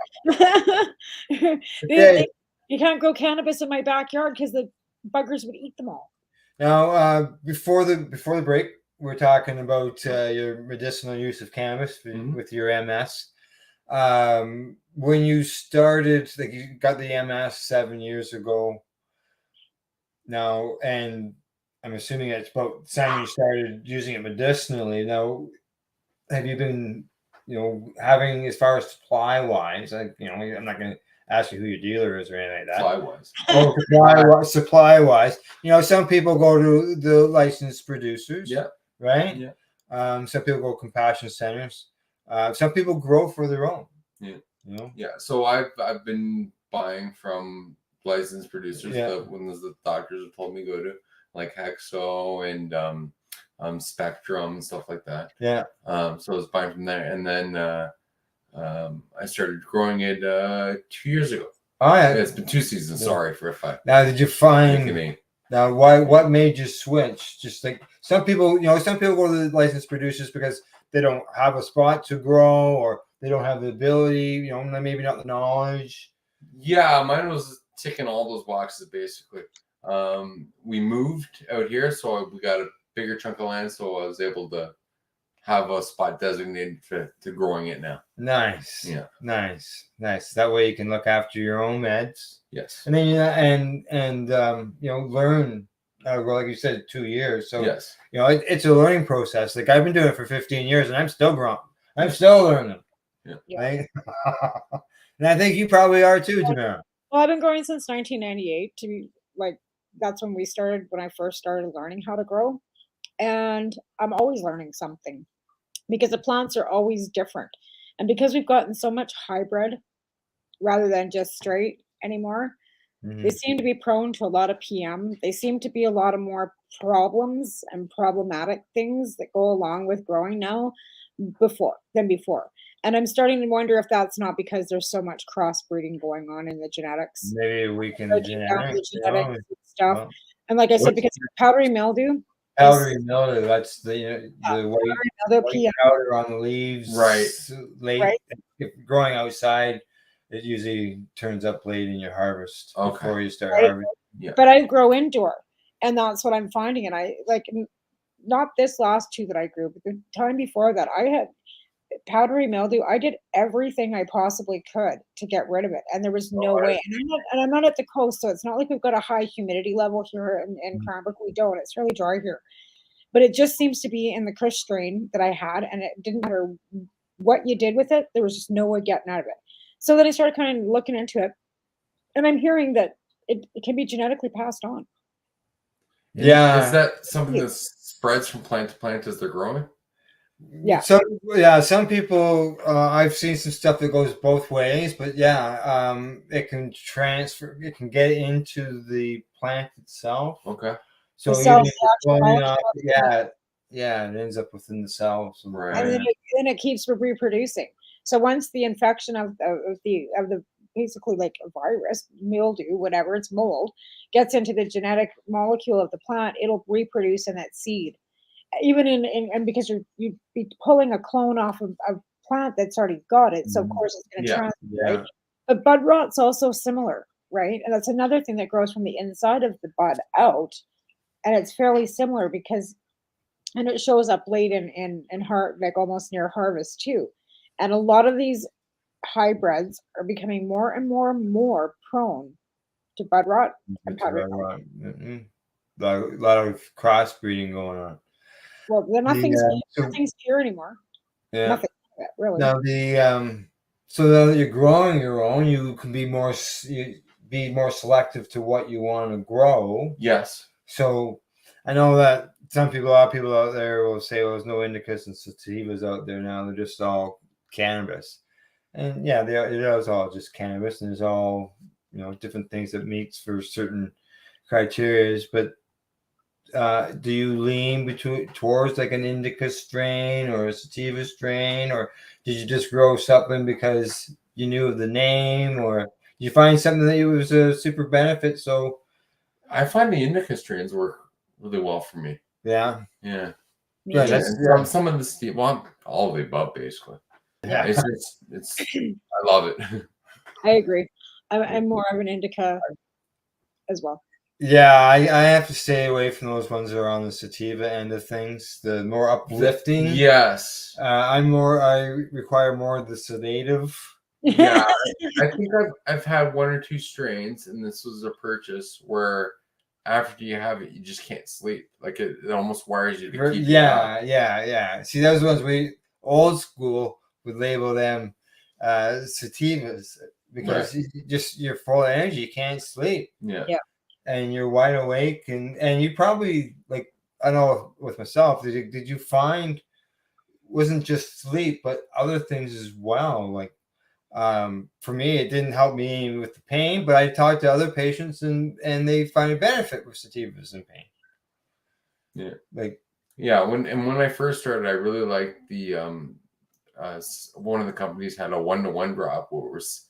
You can't grow cannabis in my backyard because the buggers would eat them all. Now, before the break, we're talking about your medicinal use of cannabis with your MS. When you started, you got the MS 7 years ago. Now, and I'm assuming it's about the time you started using it medicinally. Now, have you been, having, as far as supply wise, I'm not going to ask you who your dealer is or anything like that. Supply wise. Some people go to the licensed producers. Yeah. Right. Yeah. Some people go compassion centers. Some people grow for their own. Yeah. Yeah. So I've been buying from licensed producers. Yeah. The ones the doctors have told me go to, like Hexo and Spectrum and stuff like that. Yeah. So I was buying from there, and then I started growing it 2 years ago. Oh yeah, it's been 2 seasons. Yeah. Sorry for if I. Now, did you find? Now, what made you switch? Just like some people, some people go to the licensed producers because they don't have a spot to grow, or they don't have the ability. Maybe not the knowledge. Yeah, mine was ticking all those boxes basically. We moved out here, so we got a bigger chunk of land, so I was able to have a spot designated to growing it now. Nice. Yeah. Nice. That way you can look after your own meds. Yes. And then learn. Like you said, 2 years. So yes, it's a learning process. Like I've been doing it for 15 years, and I'm still growing. I'm still learning. Yeah. Right? And I think you probably are too, Tamara. Well, I've been growing since 1998. To be that's when I first started learning how to grow. And I'm always learning something because the plants are always different. And because we've gotten so much hybrid rather than just straight anymore, they seem to be prone to a lot of PM. They seem to be a lot of more problems and problematic things that go along with growing now than before. And I'm starting to wonder if that's not because there's so much crossbreeding going on in the genetics. Maybe we can genetics stuff. Well, and like I said, because powdery mildew. Powdery mildew, that's the white powder on the leaves. Right. Late. If growing outside, it usually turns up late in your harvest before you start harvesting. Yeah. But I grow indoor, and that's what I'm finding. And I not this last 2 that I grew, but the time before that, I had powdery mildew. I did everything I possibly could to get rid of it, and there was no way. And I'm not at the coast, so it's not like we've got a high humidity level here in Cranbrook. We don't. It's really dry here, but it just seems to be in the Kush strain that I had, and it didn't matter what you did with it. There was just no way getting out of it. So then I started kind of looking into it, and I'm hearing that it can be genetically passed on. Yeah, is that something that spreads from plant to plant as they're growing? Yeah. Some people, I've seen some stuff that goes both ways, but it can transfer. It can get into the plant itself. Okay. So it ends up within the cells, right? And then it keeps reproducing. So once the infection of the basically like a virus, mildew, whatever, it's mold, gets into the genetic molecule of the plant, it'll reproduce in that seed. Even and because you'd be pulling a clone off of a plant that's already got it, so of course it's going to transfer. Right? But bud rot's also similar, right? And that's another thing that grows from the inside of the bud out, and it's fairly similar and it shows up late in like almost near harvest too. And a lot of these hybrids are becoming more and more prone to bud rot and powdery mildew. a lot of crossbreeding going on. Well, nothing's pure anymore. Yeah. Nothing, really. Now so now that you're growing your own, you can be more selective to what you want to grow. Yes. So I know that a lot of people out there will say, "Well, there's no indicas and sativas out there now; they're just all cannabis." And yeah, it is all just cannabis, and there's all different things that meets for certain criteria. But do you lean towards like an indica strain or a sativa strain, or did you just grow something because you knew of the name, or did you find something that was a super benefit? So I find the indica strains work really well for me. Yeah. Yeah. Yeah, some of the all of the above, basically. Yeah. It's I love it. I agree. I'm more of an indica as well. Yeah, I have to stay away from those ones that are on the sativa end of things. The more uplifting. Yes. I require more of the sedative. Yeah, I think I've had one or two strains, and this was a purchase where after you have it, you just can't sleep. Like it almost wires you to keep you up. Yeah. See, those ones we old school would label them sativas because you're full of energy, you can't sleep. Yeah. And you're wide awake, and you probably, like, I know with myself, did you find wasn't just sleep but other things as well? Like for me, it didn't help me with the pain, but I talked to other patients and they find a benefit with sativas and pain. When I first started, I really liked the one of the companies had a 1-to-1 drop where it was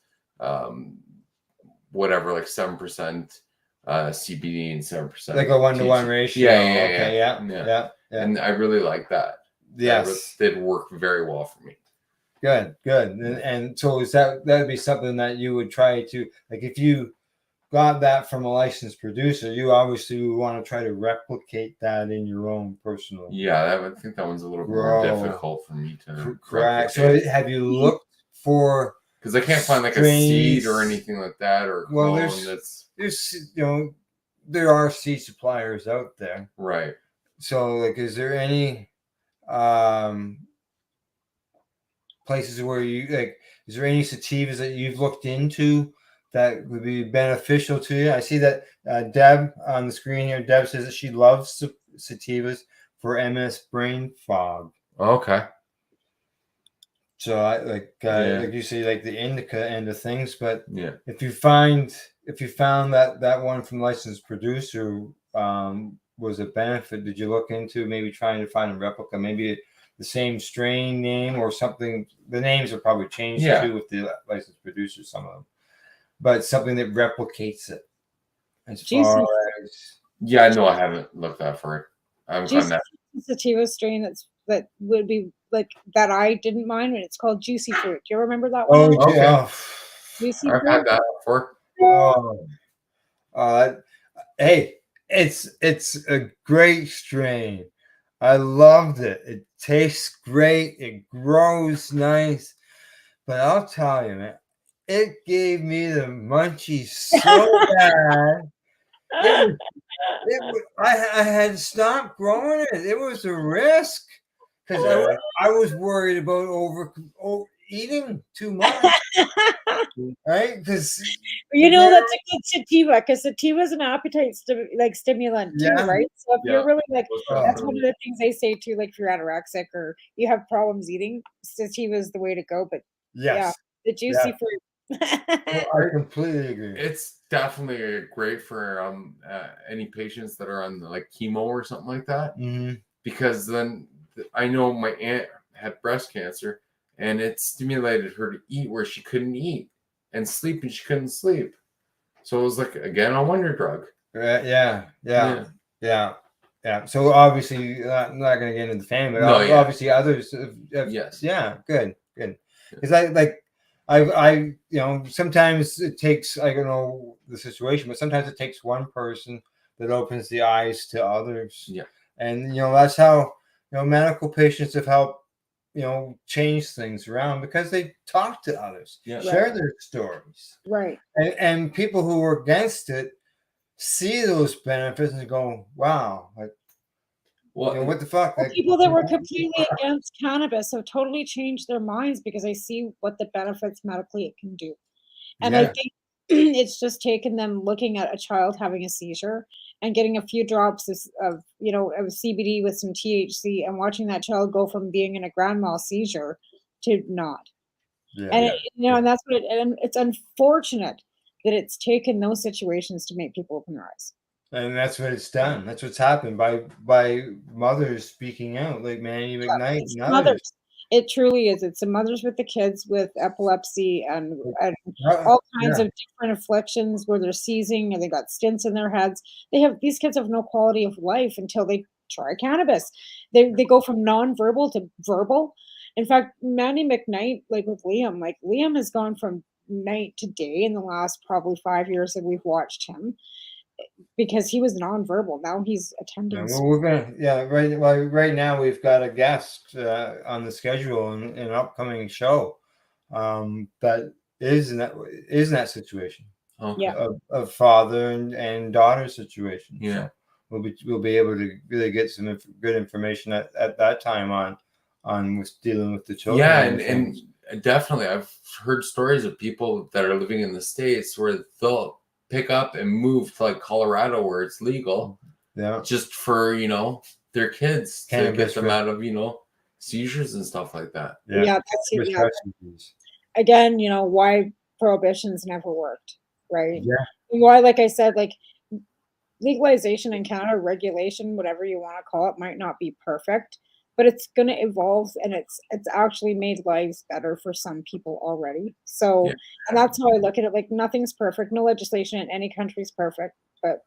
whatever, like 7% CBD and 7%, like a 1-to-1 ratio. Yeah. And I really like that. Yes, that did work very well for me. Good. And so that'd be something that you would try to, like, if you got that from a licensed producer, you obviously would want to try to replicate that in your own personal. Yeah, I think that one's a little more difficult for me to correct. So have you looked for? Because I can't find like a seed or anything like that, or there's there are seed suppliers out there, right? So like, is there any places where is there any sativas that you've looked into that would be beneficial to you? I see that Deb on the screen here. Deb says that she loves sativas for MS brain fog. Okay. So I like you say, like the indica end of things, but if you found that one from licensed producer was a benefit, did you look into maybe trying to find a replica, maybe the same strain name or something? The names are probably changed too with the licensed producer, some of them, but something that replicates it. As far as no, I haven't looked that far. It. I haven't found that sativa strain that would be like that. I didn't mind when it's called Juicy Fruit. Do you remember that one? Oh, okay. Juicy I've Fruit. had that before. Hey, it's a great strain. I loved it. It tastes great. It grows nice. But I'll tell you, man, it gave me the munchies so bad. I had stopped growing it. It was a risk because I was worried about eating too much. Right? Because that's a good sativa, because sativa is an appetite stimulant too, right? So if you're really like, that's one of the things they say too, like if you're anorexic or you have problems eating, sativa is the way to go. But the Juicy Fruit. I completely agree. It's definitely great for any patients that are on like chemo or something like that, because then I know my aunt had breast cancer and it stimulated her to eat where she couldn't eat and sleep and she couldn't sleep. So it was like, again, a wonder drug. Yeah. So obviously, I'm not going to get into the family, but obviously others. Yes. Yeah. Good. Because I sometimes it takes, I don't know the situation, but sometimes it takes one person that opens the eyes to others. Yeah. And that's how medical patients have helped change things around, because they talk to others, share their stories, right? And people who were against it see those benefits and go, wow, like, what the fuck? The Like, people that were completely against cannabis have totally changed their minds because they see what the benefits medically it can do. And I yeah, think it's just taken them looking at a child having a seizure and getting a few drops of CBD with some THC and watching that child go from being in a grand mal seizure to not. And yeah. and that's and it's unfortunate that it's taken those situations to make people open their eyes. And that's what it's done. That's what's happened by mothers speaking out, like Manny McKnight It's and the others. mothers. It truly is. It's the mothers with the kids with epilepsy and Uh, all kinds yeah, of different afflictions where they're seizing and they got stents in their heads. These kids have no quality of life until they try cannabis. They go from nonverbal to verbal. In fact, Manny McKnight, like with Liam, like Liam has gone from night to day in the last probably 5 years that we've watched him because he was nonverbal. Now he's attending well, we're gonna, right. Well, right now we've got a guest on the schedule in an upcoming show that is in that situation. Okay. Yeah. Of father and daughter situation. Yeah. So we'll be able to really get some good information at that time on with dealing with the children. Yeah, and definitely I've heard stories of people that are living in the States where they'll pick up and move to like Colorado where it's legal. Yeah. Just for, their kids Cannabis to get them out of, seizures and stuff like that. Yeah, again, why prohibitions never worked, right? Yeah. Why, like I said, like legalization in Canada, regulation, whatever you want to call it, might not be perfect, but it's going to evolve, and it's actually made lives better for some people already. So, and that's how I look at it. Like nothing's perfect. No legislation in any country is perfect, but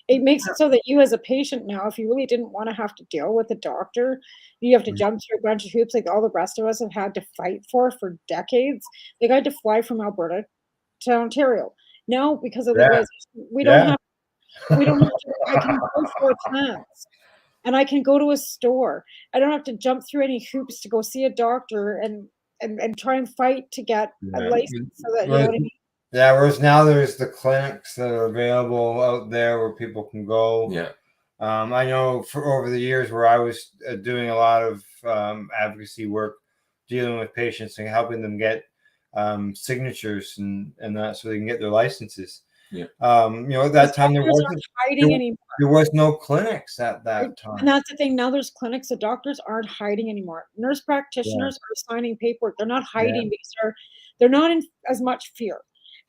it makes it so that you as a patient now, if you really didn't want to have to deal with a doctor, you have to jump through a bunch of hoops like all the rest of us have had to fight for decades. Like I had to fly from Alberta to Ontario. Now, because of legalization, we don't have to, I can go for a class and I can go to a store. I don't have to jump through any hoops to go see a doctor and try and fight to get a license so that, you know what I mean? Yeah, whereas now there's the clinics that are available out there where people can go. Yeah. I know for over the years where I was doing a lot of advocacy work, dealing with patients and helping them get signatures and that so they can get their licenses. Yeah. At that time there was no clinics at that time. And that's the thing. Now there's clinics. The doctors aren't hiding anymore. Nurse practitioners are signing paperwork. They're not hiding because they're not in as much fear.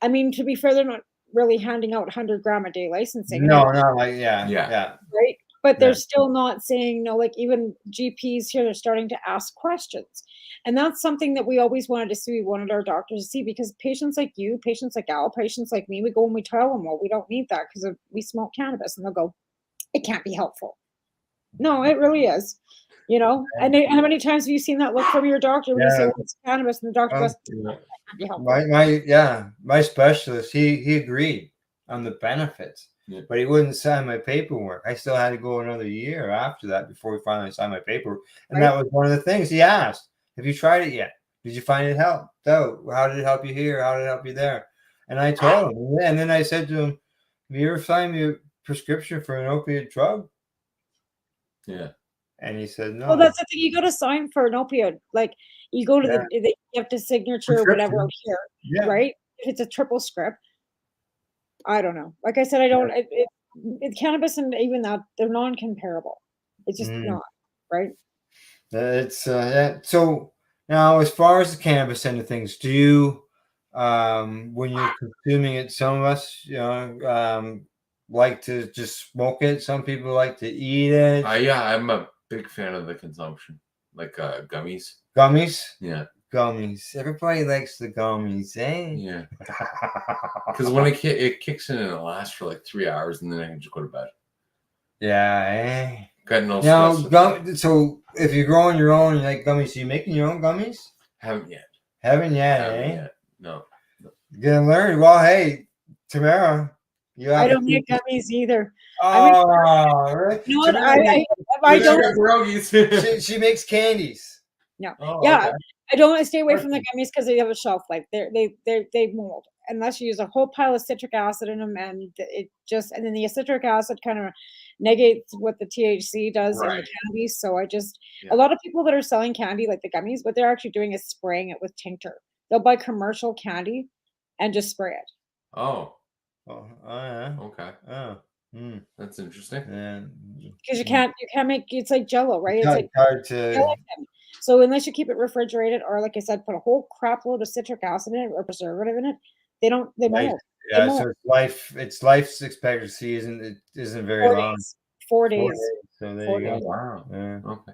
I mean, to be fair, they're not really handing out 100-gram a day licensing. No, yeah. Right. But they're still not saying no, like even GPs here, they're starting to ask questions. And that's something that we always wanted to see. We wanted our doctors to see because patients like you, patients like Al, patients like me, we go and we tell them, well, we don't need that because we smoke cannabis. And they'll go, it can't be helpful. No, it really is. And how many times have you seen that look from your doctor when you say, well, it's cannabis, and the doctor goes, my specialist, he agreed on the benefits, but he wouldn't sign my paperwork. I still had to go another year after that before he finally signed my paperwork. And that was one of the things he asked. Have you tried it yet? Did you find it helped? How did it help you here? How did it help you there? And I told him. And then I said to him, have you ever signed me a prescription for an opiate drug? Yeah. And he said, no. Well, that's the thing. You got to sign for an opioid. Like you go to you have to signature or whatever out here, right? If it's a triple script. I don't know. Like I said, I don't. Cannabis and even that they're non-comparable. It's just not right. It's So now, as far as the cannabis end of things, do you, when you're consuming it, some of us, like to just smoke it. Some people like to eat it. I'm a big fan of the consumption, like gummies. Gummies? Yeah. Gummies. Everybody likes the gummies, eh? Yeah. Because when it kicks in and it lasts for like 3 hours, and then I can just go to bed. Yeah, eh? Got no stress. So if you're growing your own, you like gummies, are you making your own gummies? Haven't yet, eh? No. You're gonna learn. Well, hey, Tamara. I don't make gummies either. Really? You know what? I don't. She makes candies. No. Okay. I don't want to stay away from the gummies because they have a shelf life. They mold. unless you use a whole pile of citric acid in them, and and then the citric acid kind of negates what the THC does in the candy. So a lot of people that are selling candy, like the gummies, what they're actually doing is spraying it with tincture. They'll buy commercial candy and just spray it. Oh. Yeah. Okay. Oh. That's interesting. Because you can't make, it's like Jello, right? It's like hard to. gelatin. So unless you keep it refrigerated, or like I said, put a whole crap load of citric acid in it or preservative in it, they mold. Yeah, so its life expectancy isn't very long. 4 days. So there 4 you go. days. Wow. Yeah. Okay.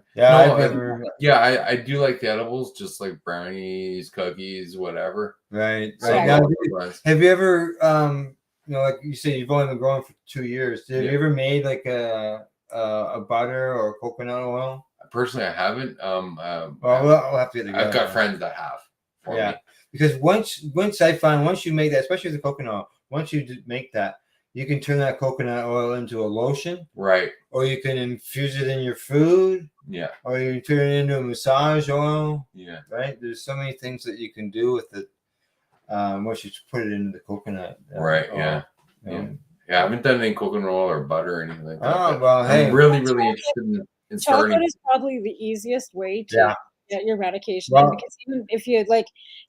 Yeah, I do like the edibles, just like brownies, cookies, whatever. Right. So Now, have you ever like you say you've only been growing for 2 years. Have you ever made like a butter or coconut oil? Personally, I haven't. We'll have to get together. I've got friends that have. Me. Because once I find, once you make that, especially the coconut oil, once you make that, you can turn that coconut oil into a lotion. Right. Or you can infuse it in your food. Yeah. Or you can turn it into a massage oil. Yeah. Right. There's so many things that you can do with it. Once you put it into the coconut. Right. Yeah. I haven't done any coconut oil or butter or anything like that. Oh, well, I'm really interested in starting. Chocolate is probably the easiest way to get your medication in, because even if you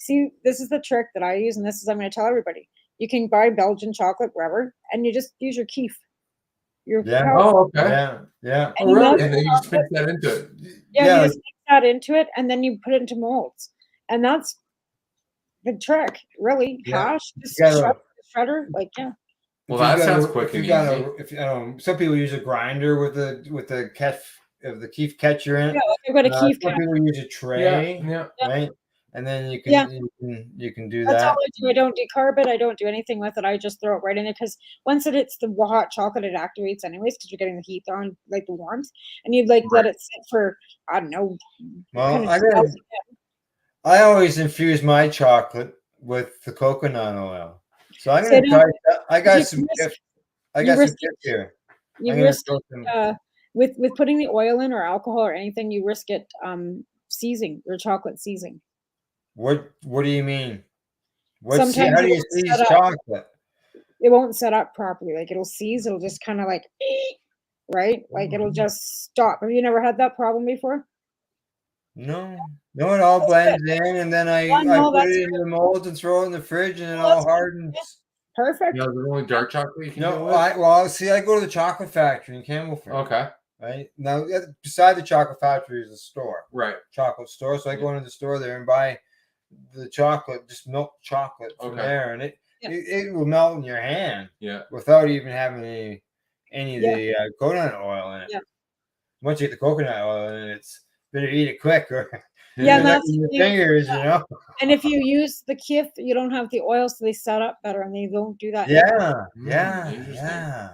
see, this is the trick that I use, and this is, I'm going to tell everybody, you can buy Belgian chocolate wherever, and you just use your keef. Oh, okay. Yeah. Oh, really? And then you just mix that into it. Yeah, you just mix that into it, and then you put it into molds, and that's the trick, really. Hash, just shredder, Well, that sounds quick and easy. Some people use a grinder with the keef catcher in it. Yeah, they've got a keef catcher. Some people use a tray, right? And then you can do that. That's all I do. I don't decarb it. I don't do anything with it. I just throw it right in it, because once it hits the hot chocolate, it activates anyways, because you're getting the heat on, like the warmth, and you'd let it sit for, I don't know. Well, I always infuse my chocolate with the coconut oil. So I'm gonna try. I got some tips here. You risk with putting the oil in, or alcohol or anything. You risk it seizing, your chocolate seizing. What do you mean? Sometimes how do you seize chocolate? It won't set up properly. Like it'll seize. It'll just kind of like, right? Like it'll just stop. Have you never had that problem before? No, it all blends in, and then I put it in the molds and throw it in the fridge, and it all hardens. Perfect. You know, the only dark chocolate you can do with? I go to the chocolate factory in Campbellford. Okay. Right now, beside the chocolate factory is a store. Right. Chocolate store. So I go into the store there and buy the chocolate, just milk chocolate from there, and it will melt in your hand. Yeah. Without even having any of the coconut oil in it. Yeah. Once you get the coconut oil in it, it's better eat it quick, or that's your fingers, And if you use the keef, you don't have the oil, so they set up better, and they don't do that. Yeah.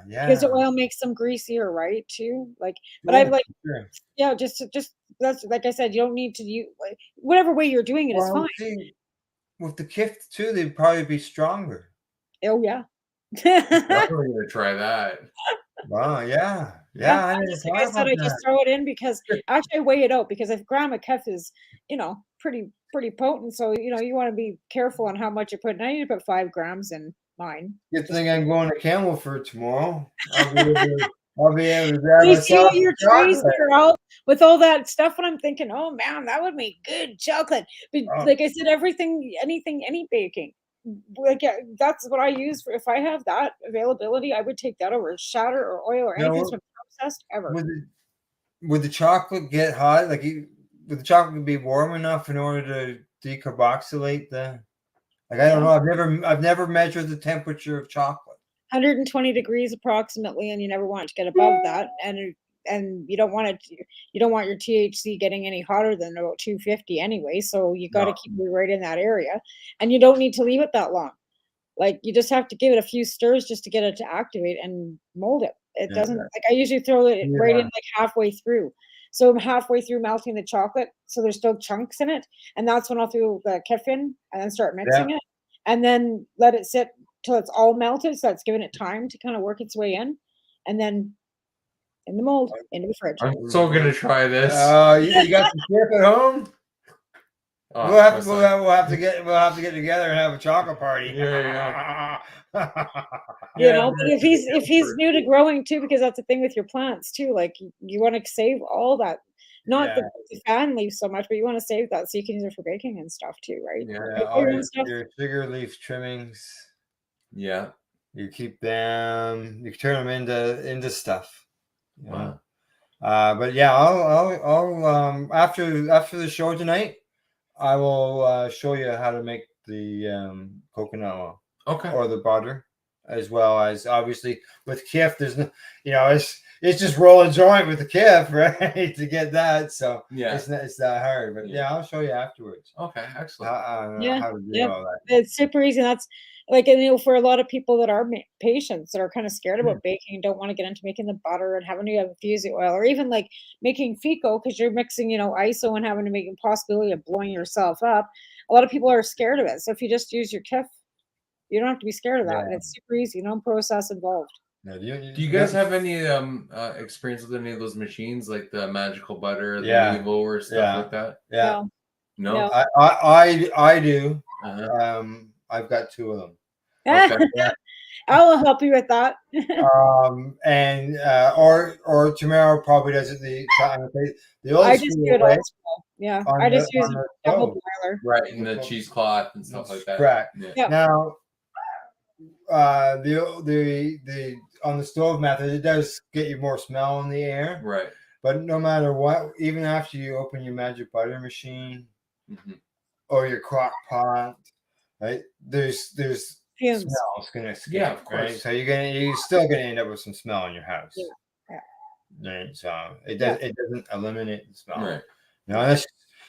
Because the oil makes them greasier, right? Too, but I've just that's, like I said, you don't need to use, whatever way you're doing it is fine. See, with the keef too, they'd probably be stronger. Oh yeah. Definitely gonna try that. Wow, yeah. Like I said, I just throw it in, because actually I weigh it out, because a gram of keef is, pretty potent. So, you want to be careful on how much you put. And I need to put 5 grams in mine. Good thing I'm going to Campbellford tomorrow. I'll be able to grab myself your trays that are out with all that stuff, and I'm thinking, oh man, that would make good chocolate. But like I said, any baking. That's what I use for. If I have that availability, I would take that over shatter or oil or anything from processed ever. Would the chocolate get hot? Would the chocolate be warm enough in order to decarboxylate the? I don't know. I've never measured the temperature of chocolate. 120 degrees approximately, and you never want it to get above that, and you don't want your THC getting any hotter than about 250 anyway. So you got to keep it right in that area, and you don't need to leave it that long. Like you just have to give it a few stirs just to get it to activate and mold it. It doesn't, I usually throw it right in halfway through. So I'm halfway through melting the chocolate, so there's still chunks in it, and that's when I'll throw the keef in and then start mixing it, and then let it sit till it's all melted. So it's giving it time to kind of work its way in, and then in the mold, into the fridge. I'm so gonna try this. You got some keef at home? Oh, we'll have to get together and have a chocolate party. Yeah. You know, but if he's new to growing too, because that's the thing with your plants too. Like you want to save all that, not the fan leaves so much, but you want to save that so you can use it for baking and stuff too, right? Yeah, all your sugar leaf trimmings. Yeah, you keep them. You turn them into stuff. Wow. But yeah, I'll after the show tonight, I will show you how to make the coconut oil. Okay. Or the butter, as well as obviously with Kif, there's no, it's just roll a joint with the Kif, right? To get that, so yeah, it's that hard. But yeah, I'll show you afterwards. Okay, excellent. How to do all that. It's super easy. That's like, for a lot of people that are patients that are kind of scared about baking and don't want to get into making the butter and having to infuse the oil, or even like making FICO because you're mixing, ISO and having to make a possibility of blowing yourself up. A lot of people are scared of it. So if you just use your Kif, you don't have to be scared of that. And it's super easy, no process involved. Now, do you guys have any experience with any of those machines, like the magical butter, the Evo, or stuff like that? Yeah. No. I do. I've got 2 of them. Okay. I'll help you with that. And or Tamara probably does it the old I just do it old school. Yeah, I just use a double boiler. Right, and the cheesecloth and stuff like that. Correct. Yeah. Now, the on the stove method, it does get you more smell in the air. Right. But no matter what, even after you open your magic butter machine or your crock pot, right? There's fumes. Smells gonna escape. Yeah, of course. Right? So you're still gonna end up with some smell in your house. Yeah. Right. So it doesn't eliminate the smell. Right. No,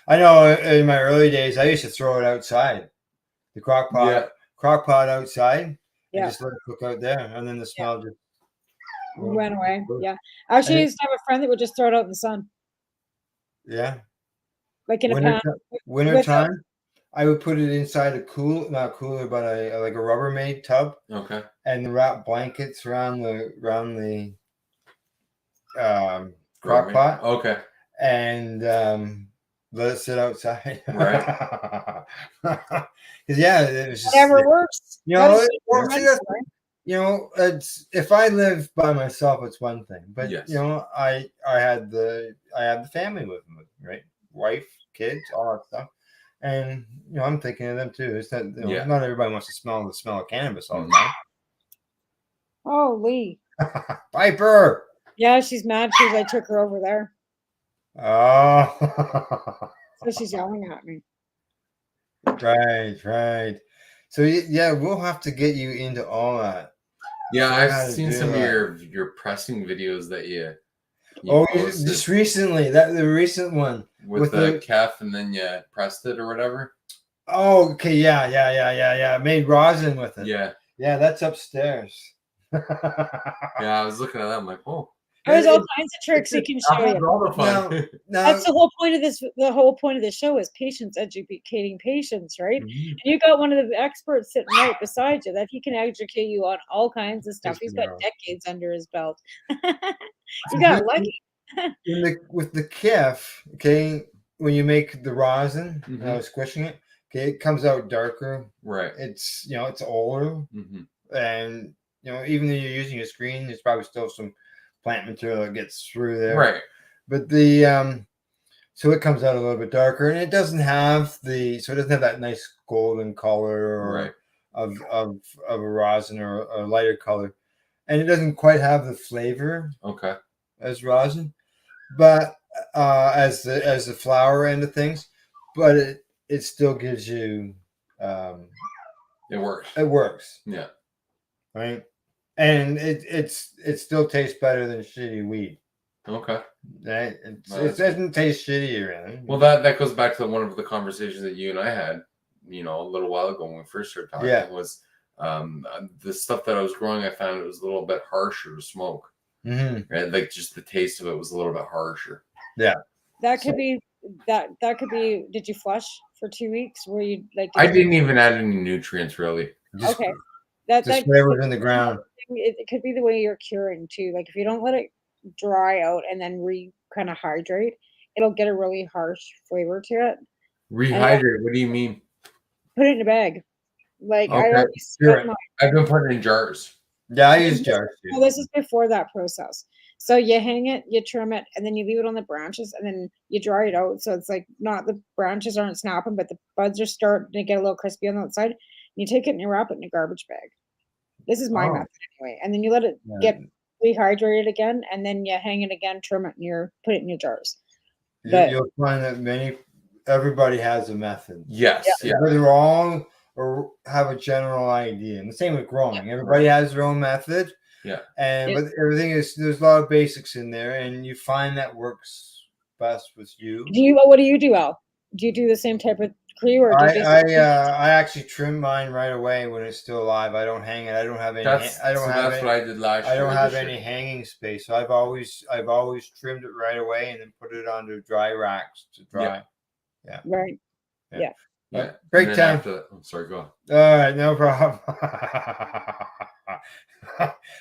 I know in my early days I used to throw it outside. The crock pot outside. And just let it cook out there. And then the smell just went away. Yeah. I actually used to have a friend that would just throw it out in the sun. Yeah. Like in a pan. Winter time, I would put it inside not cooler, but a Rubbermaid tub. Okay. And wrap blankets around the crock pot. Okay. And let it sit outside. Right. Because it was just whatever works. It's if I live by myself, it's one thing. But I had the family with me, right? Wife, kids, all that stuff. And I'm thinking of them too. It's that not everybody wants to smell the smell of cannabis all the time. Oh, Lee. Piper. Yeah, she's mad because I took her over there. Oh. So she's yelling at me. Right. So we'll have to get you into all that. Yeah, I've seen some of your pressing videos that you just recently, the recent one with the calf, and then you pressed it or whatever. Oh, okay, yeah. Made rosin with it. Yeah, that's upstairs. Yeah, I was looking at that. I'm like, oh. There's all kinds of tricks he can show you. That's the whole point of this. The whole point of the show is patients, educating patients, right? And you got one of the experts sitting right beside you that he can educate you on all kinds of stuff. He's got decades under his belt. You got lucky. With the Kif, okay, when you make the rosin, squishing it, okay, it comes out darker. Right. It's it's older, and even though you're using a screen, there's probably still some plant material that gets through there. Right. But the so it comes out a little bit darker, and it doesn't have that nice golden color or of a rosin or a lighter color, and it doesn't quite have the flavor as rosin, but as the flower end of things, but it still gives you it works. Yeah. Right. And it still tastes better than shitty weed. Okay. Right? It doesn't taste shitty or anything. Well, that goes back to one of the conversations that you and I had, a little while ago when we first started talking. Yeah. Was the stuff that I was growing, I found it was a little bit harsher to smoke. Right? Like just the taste of it was a little bit harsher. Yeah. That could be that could be. Did you flush for 2 weeks? Were you like? I didn't even add any nutrients really. Okay. That flavor's in the ground. It could be the way you're curing too. Like if you don't let it dry out and then kind of hydrate, it'll get a really harsh flavor to it. Rehydrate. What do you mean? Put it in a bag. Like I Okay. already split mine. I've been putting it in jars. Yeah, I use jars too. Well, this is before that process. So you hang it, you trim it, and then you leave it on the branches, and then you dry it out. So it's like not the branches aren't snapping, but the buds are starting to get a little crispy on the outside. You take it and you wrap it in a garbage bag. This is my method anyway. And then you let it get rehydrated again, and then you hang it again, trim it, and you put it in your jars. You'll find that everybody has a method. Yes. Yeah. Whether wrong or have a general idea. And the same with growing. Everybody has their own method. Yeah. But everything is, there's a lot of basics in there, and you find that works best with you. What do you do, Al? Do you do the same type of crew, or do I actually trim mine right away when it's still alive. I don't hang it. I don't have any. That's what I did last year. I don't have any hanging space, so I've always trimmed it right away and then put it onto dry racks to dry. Yeah. Right. Yeah. Great time. I'm sorry, go on. All right, no problem.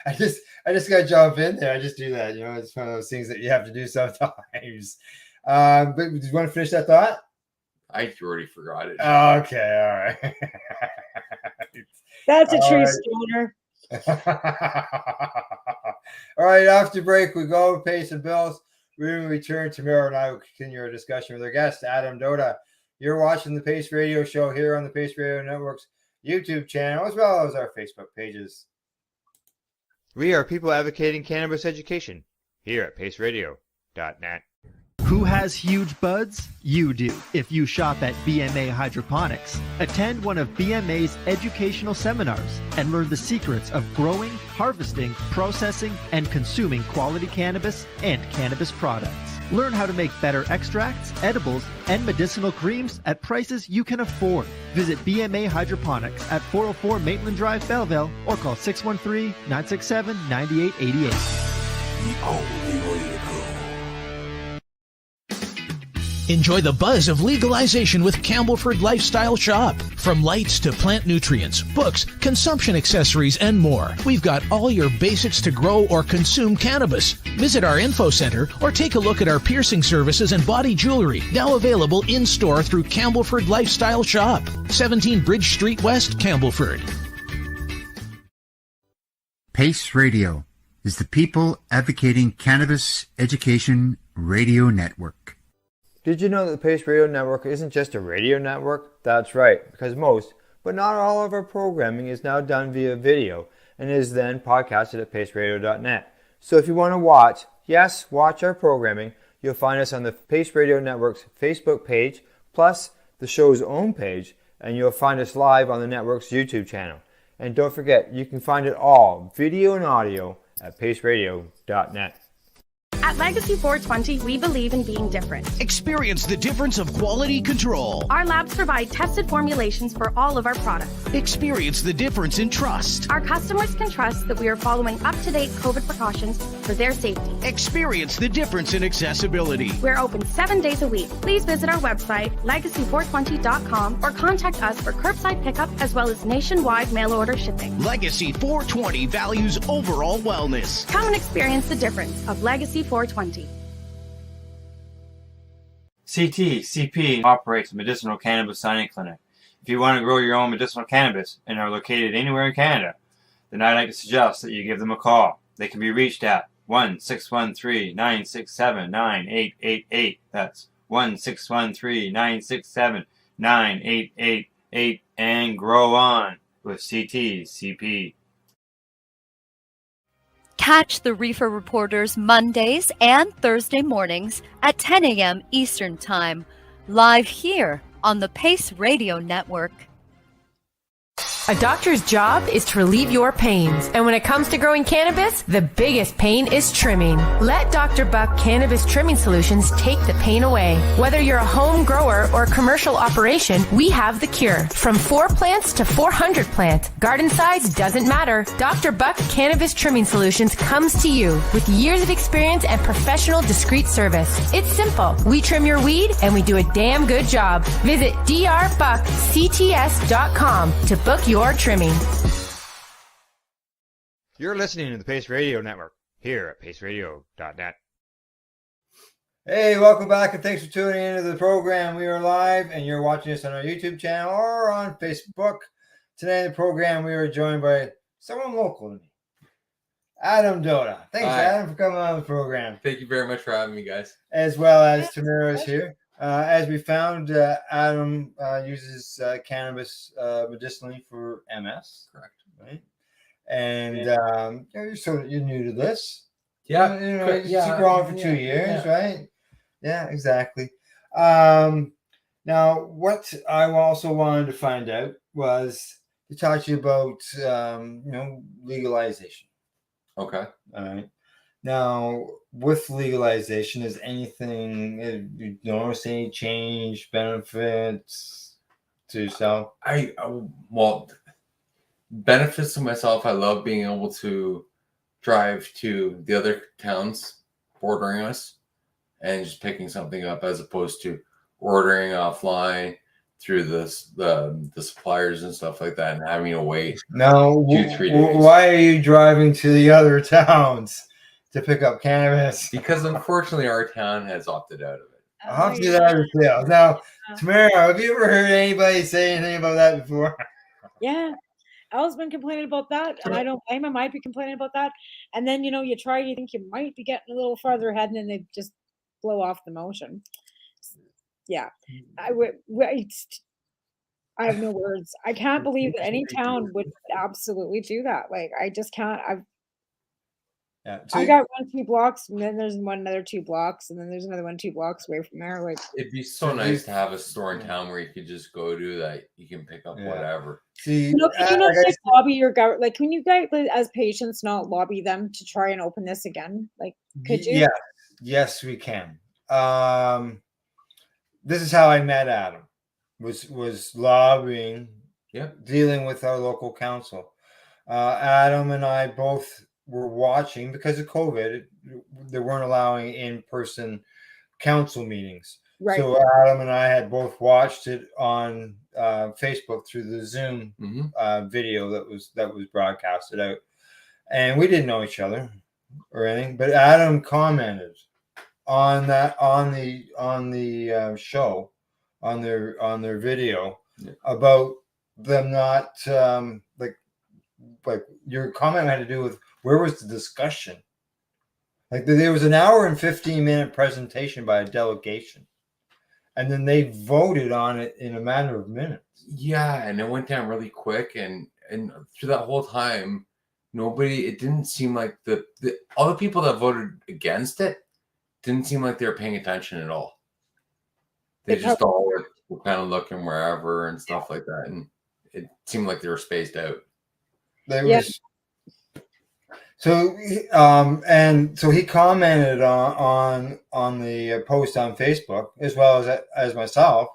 I just gotta jump in there. I just do that. It's one of those things that you have to do sometimes. But do you want to finish that thought? I already forgot it. Okay, all right. That's a true stoner. All right, after break, we go pay some bills. When we return, Tamara and I will continue our discussion with our guest, Adam Doda. You're watching the Pace Radio Show here on the Pace Radio Network's YouTube channel, as well as our Facebook pages. We are people advocating cannabis education here at paceradio.net. Who has huge buds? You do. If you shop at BMA Hydroponics, attend one of BMA's educational seminars and learn the secrets of growing, harvesting, processing, and consuming quality cannabis and cannabis products. Learn how to make better extracts, edibles, and medicinal creams at prices you can afford. Visit BMA Hydroponics at 404 Maitland Drive, Belleville, or call 613-967-9888. The only way to go. Enjoy the buzz of legalization with Campbellford Lifestyle Shop. From lights to plant nutrients, books, consumption accessories, and more. We've got all your basics to grow or consume cannabis. Visit our info center or take a look at our piercing services and body jewelry, now available in-store through Campbellford Lifestyle Shop. 17 Bridge Street West, Campbellford. Pace Radio is the people advocating cannabis education radio network. Did you know that the Pace Radio Network isn't just a radio network? That's right, because most, but not all of our programming is now done via video and is then podcasted at paceradio.net. So if you want to watch our programming, you'll find us on the Pace Radio Network's Facebook page, plus the show's own page, and you'll find us live on the network's YouTube channel. And don't forget, you can find it all, video and audio, at paceradio.net. At Legacy 420, we believe in being different. Experience the difference of quality control. Our labs provide tested formulations for all of our products. Experience the difference in trust. Our customers can trust that we are following up-to-date COVID precautions for their safety. Experience the difference in accessibility. We're open 7 days a week. Please visit our website, legacy420.com, or contact us for curbside pickup as well as nationwide mail order shipping. Legacy 420 values overall wellness. Come and experience the difference of Legacy 420. CP operates a medicinal cannabis signing clinic. If you want to grow your own medicinal cannabis and are located anywhere in Canada, then I'd like to suggest that you give them a call. They can be reached at 1-613-967-9888. That's 1-613-967-9888, and grow on with CP. Catch the Reefer Reporters Mondays and Thursday mornings at 10 a.m. Eastern Time, live here on the Pace Radio Network. A doctor's job is to relieve your pains. And when it comes to growing cannabis, the biggest pain is trimming. Let Dr. Buck Cannabis Trimming Solutions take the pain away. Whether you're a home grower or a commercial operation, we have the cure. From 4 plants to 400 plants, garden size doesn't matter. Dr. Buck Cannabis Trimming Solutions comes to you with years of experience and professional discreet service. It's simple. We trim your weed and we do a damn good job. Visit drbuckcts.com to book your trimming. You're listening to the Pace Radio Network here at paceradio.net. Hey, welcome back and thanks for tuning into the program. We are live and you're watching us on our YouTube channel or on Facebook. Today in the program, we are joined by someone local to me, Adam Doda. Thanks, Hi. Adam, for coming on the program. Thank you very much for having me, guys. As well as Tamara is here. As we found, Adam uses cannabis medicinally for MS. Correct. Right? And you're new to this. Yeah. You've grown for 2 years, right? Yeah, exactly. Now, what I also wanted to find out was to talk to you about, legalization. Okay. All right. Now, with legalization, is anything you notice any change, benefits to yourself? Well, benefits to myself. I love being able to drive to the other towns bordering us and just picking something up as opposed to ordering offline through the suppliers and stuff like that and having to wait Now, 2-3 days. why are you driving to the other towns to pick up cannabis? Because unfortunately our town has opted out of it. Opted out of sales. Now, Tamara, have you ever heard anybody say anything about that before? Yeah. Al's been complaining about that, and I don't blame him. I'd be complaining about that. And then, you try, you think you might be getting a little farther ahead, and then they just blow off the motion. Yeah. I have no words. I can't believe that any town would absolutely do that. Like, I just can't. I got 1-2 blocks, and then there's another 2 blocks, and then there's another 1-2 blocks away from there. Like, it'd be so nice to have a store in town where you could just go to that you can pick up whatever. See, can you not lobby your government? Like, can you guys, as patients, not lobby them to try and open this again? Like, could you? Yes, we can. This is how I met Adam. Was lobbying, dealing with our local council. Adam and I both were watching because of COVID. They weren't allowing in-person council meetings. Right. So Adam and I had both watched it on Facebook through the Zoom video that was broadcasted out, and we didn't know each other or anything. But Adam commented on that on the show on their video about them not like your comment had to do with where was the discussion. Like there was an hour and 15-minute presentation by a delegation, and then they voted on it in a matter of minutes. Yeah, and it went down really quick, and through that whole time, it didn't seem like all the people that voted against it didn't seem like they were paying attention at all. They just all were kind of looking wherever and stuff like that, and it seemed like they were spaced out. So he commented on the post on Facebook as well as myself,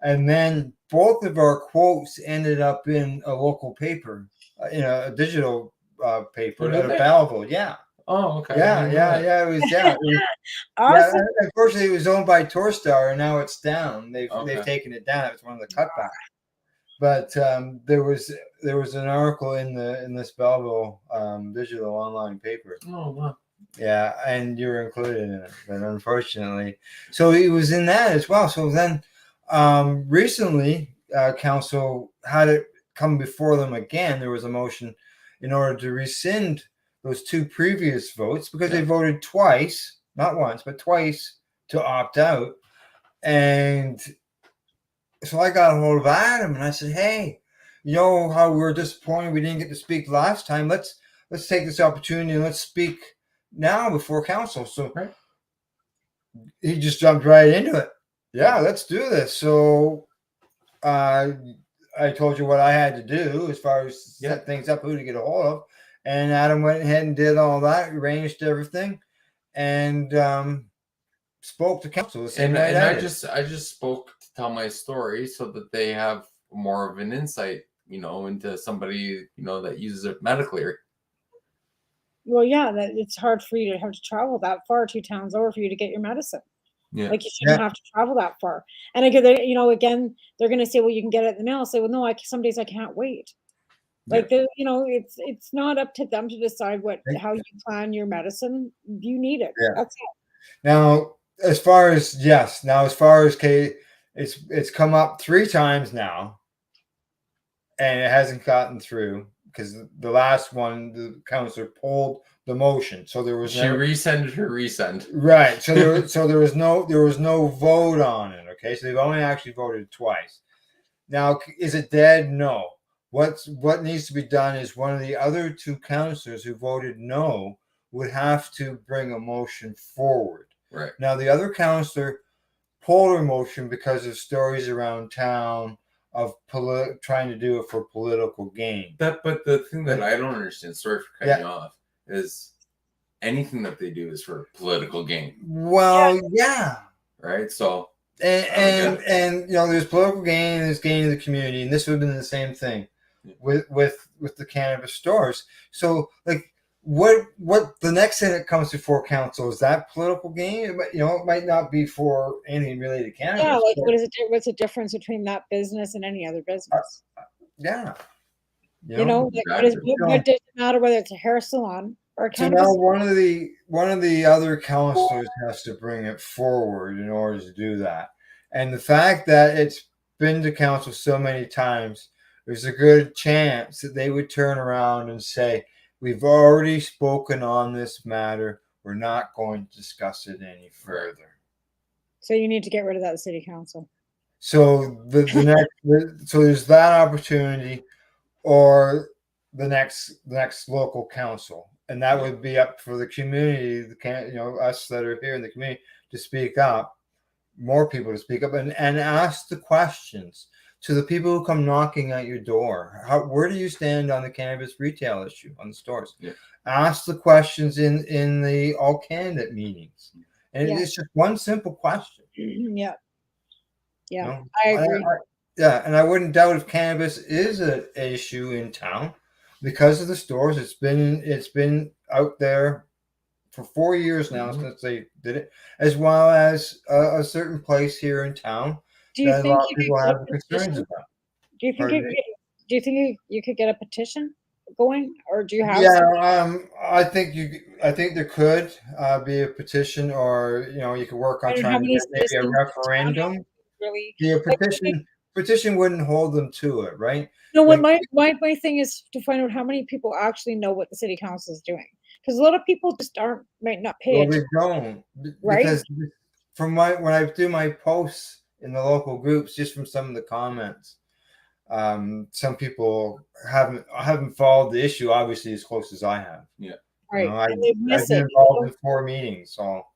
and then both of our quotes ended up in a local paper, a digital paper out of Belleville. Yeah. Oh, okay. Yeah. It was Awesome. Unfortunately, it was owned by Torstar, and now it's down. They've taken it down. It's one of the cutbacks. But there was an article in this Belleville digital online paper. Oh wow! Yeah, and you're included in it, but unfortunately, so he was in that as well. So then, recently, council had it come before them again. There was a motion in order to rescind those 2 previous votes because they voted twice, not once, but twice to opt out, and. So I got a hold of Adam and I said, "Hey, you know how we were disappointed we didn't get to speak last time? Let's take this opportunity and let's speak now before council." So he just jumped right into it. Yeah, let's do this. So I told you what I had to do as far as set things up, who to get a hold of, and Adam went ahead and did all that, arranged everything, and spoke to council the same night. I just spoke to tell my story so that they have more of an insight, into somebody, that uses it medically. Well, yeah, that it's hard for you to have to travel that far 2 towns over for you to get your medicine. Yeah. Like, you shouldn't have to travel that far. And again, again, they're going to say, well, you can get it in the mail. I'll say, well, no, some days I can't wait. Like, it's not up to them to decide how you plan your medicine. You need it. Yeah. That's it. Now, as far as yes, now as far as it's come up 3 times now, and it hasn't gotten through because the last one the councillor pulled the motion, so there was She resended her resend. right. So there was no vote on it. Okay, so they've only actually voted twice. Now, is it dead? No. What needs to be done is one of the other 2 councillors who voted no would have to bring a motion forward. Right. Now, the other councillor pulled her motion because of stories around town of trying to do it for political gain. But the thing that I don't understand, sorry for cutting you off, is anything that they do is for political gain. Well, yeah. Right. So and you know, there's political gain and there's gain in the community, and this would have been the same thing with the cannabis stores. So like what the next thing that comes before council is that political gain? You know, it might not be for anything related to cannabis. Yeah, like what's the difference between that business and any other business? Yeah. You know, like what does it matter whether it's a hair salon or a cannabis? So now one of the other councillors has to bring it forward in order to do that. And the fact that it's been to council so many times, there's a good chance that they would turn around and say, we've already spoken on this matter. We're not going to discuss it any further. So you need to get rid of that city council. So the next, so there's that opportunity, or the next local council, and that would be up for the community, us that are here in the community, to speak up, more people to speak up and ask the questions to the people who come knocking at your door. Where do you stand on the cannabis retail issue on the stores? Yeah. Ask the questions in the all candidate meetings, and it's just one simple question. Yeah. You know? I agree. And I wouldn't doubt if cannabis is an issue in town because of the stores. It's been out there for 4 years now since they did it, as well as a certain place here in town that a lot of people have concerns about. Do you think you could get a petition going, or do you have? Yeah, I think there could be a petition, or you could work on trying to get maybe a referendum. Really, yeah, petition wouldn't hold them to it, right? No, what my thing is to find out how many people actually know what the city council is doing, because a lot of people just might not pay attention. They don't, right? Because from when I do my posts in the local groups, just from some of the comments, some people haven't followed the issue obviously as close as I have. Yeah, right. I've been involved in 4 meetings, so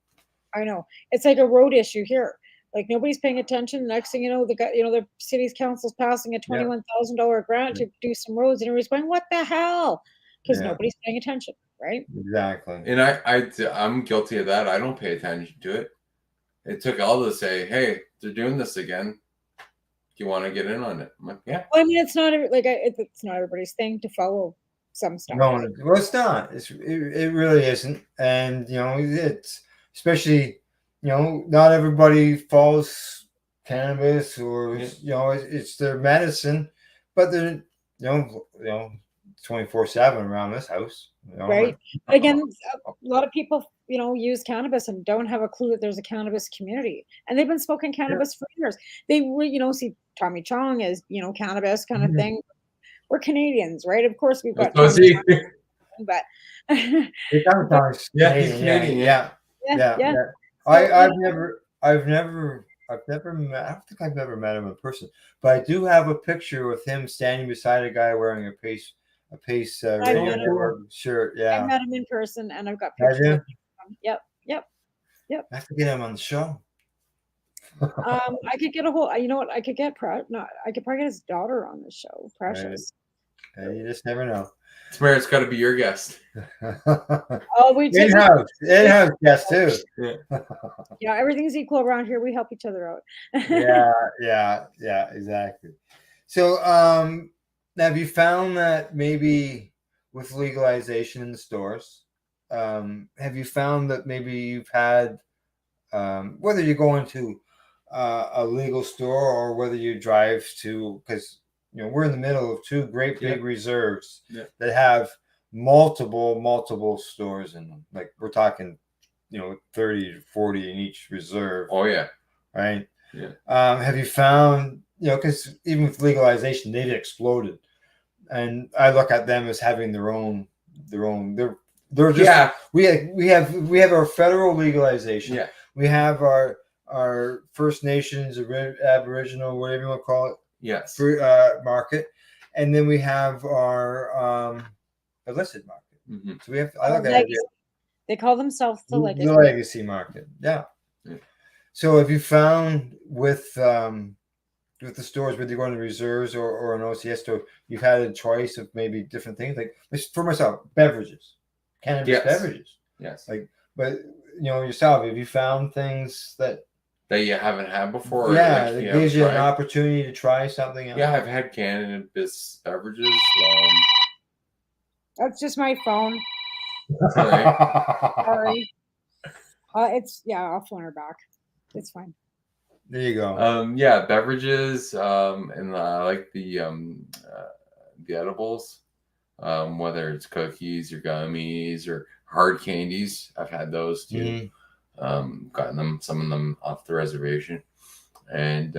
I know it's like a road issue here. Like nobody's paying attention. Next thing you know, the city's council's passing a $21,000 grant to do some roads, and everybody's going, "What the hell?" Because nobody's paying attention, right? Exactly. And I'm guilty of that. I don't pay attention to it. It took Alda to say, "Hey, they're doing this again. Do you want to get in on it?" I'm like, "Yeah." Well, I mean, it's not everybody's thing to follow some stuff. No, well, it's not. It really isn't, and it's especially. Not everybody follows cannabis, or it's their medicine, but they're 24/7 around this house. Right. Again, a lot of people use cannabis and don't have a clue that there's a cannabis community, and they've been smoking cannabis for years. They see Tommy Chong as cannabis kind of thing. We're Canadians, right? Of course, we've got. But Canadian. Yeah. I've never met. I don't think I've never met him in person, but I do have a picture with him standing beside a guy wearing a Pace radio shirt. Yeah, I met him in person, and I've got pictures. Of him. Yep. I have to get him on the show. I could get a whole. You know what? I could get I could probably get his daughter on the show. Precious. Right. You just never know. Tamara, it's got to be your guest. Oh, we do. In-house guest too. Yeah, everything's equal around here. We help each other out. yeah, exactly. So, have you found that maybe with legalization in the stores, have you found that maybe you've had, whether you go into a legal store or whether you drive to, because we're in the middle of 2 great big reserves that have multiple stores in them. Like we're talking, 30 to 40 in each reserve. Oh yeah. Right. Yeah. Have you found, because even with legalization, they've exploded, and I look at them as having their own. They're just we have our federal legalization. Yeah. We have our First Nations, Aboriginal, whatever you want to call it. Yes. Market, and then we have our illicit market. Mm-hmm. So we have. I look at it. They call themselves the legacy. The legacy market. Yeah. So if you found with the stores, whether you're going to reserves or an OCS store, you've had a choice of maybe different things. Like for myself, beverages, cannabis beverages. Yes. But yourself, have you found things that you haven't had before? Yeah, it gives you an opportunity to try something else. Yeah, I've had cannabis beverages. That's just my phone. Sorry. I'll phone her back. It's fine. There you go. Beverages, and I like the edibles, whether it's cookies or gummies or hard candies. I've had those too. Gotten some of them off the reservation, and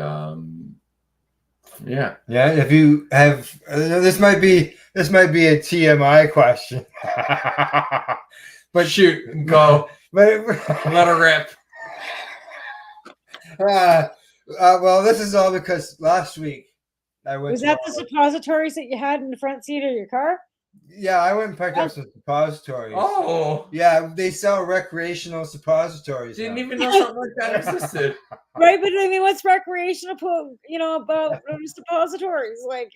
If you have, this might be a TMI question, but shoot, go, but let her rip. Well, this is all because last week I went. Was that the suppositories that you had in the front seat of your car? Yeah, I went and picked up some suppositories. Oh, yeah, they sell recreational suppositories. Didn't even know something like that existed. Right, but I mean, what's recreational? About suppositories, like.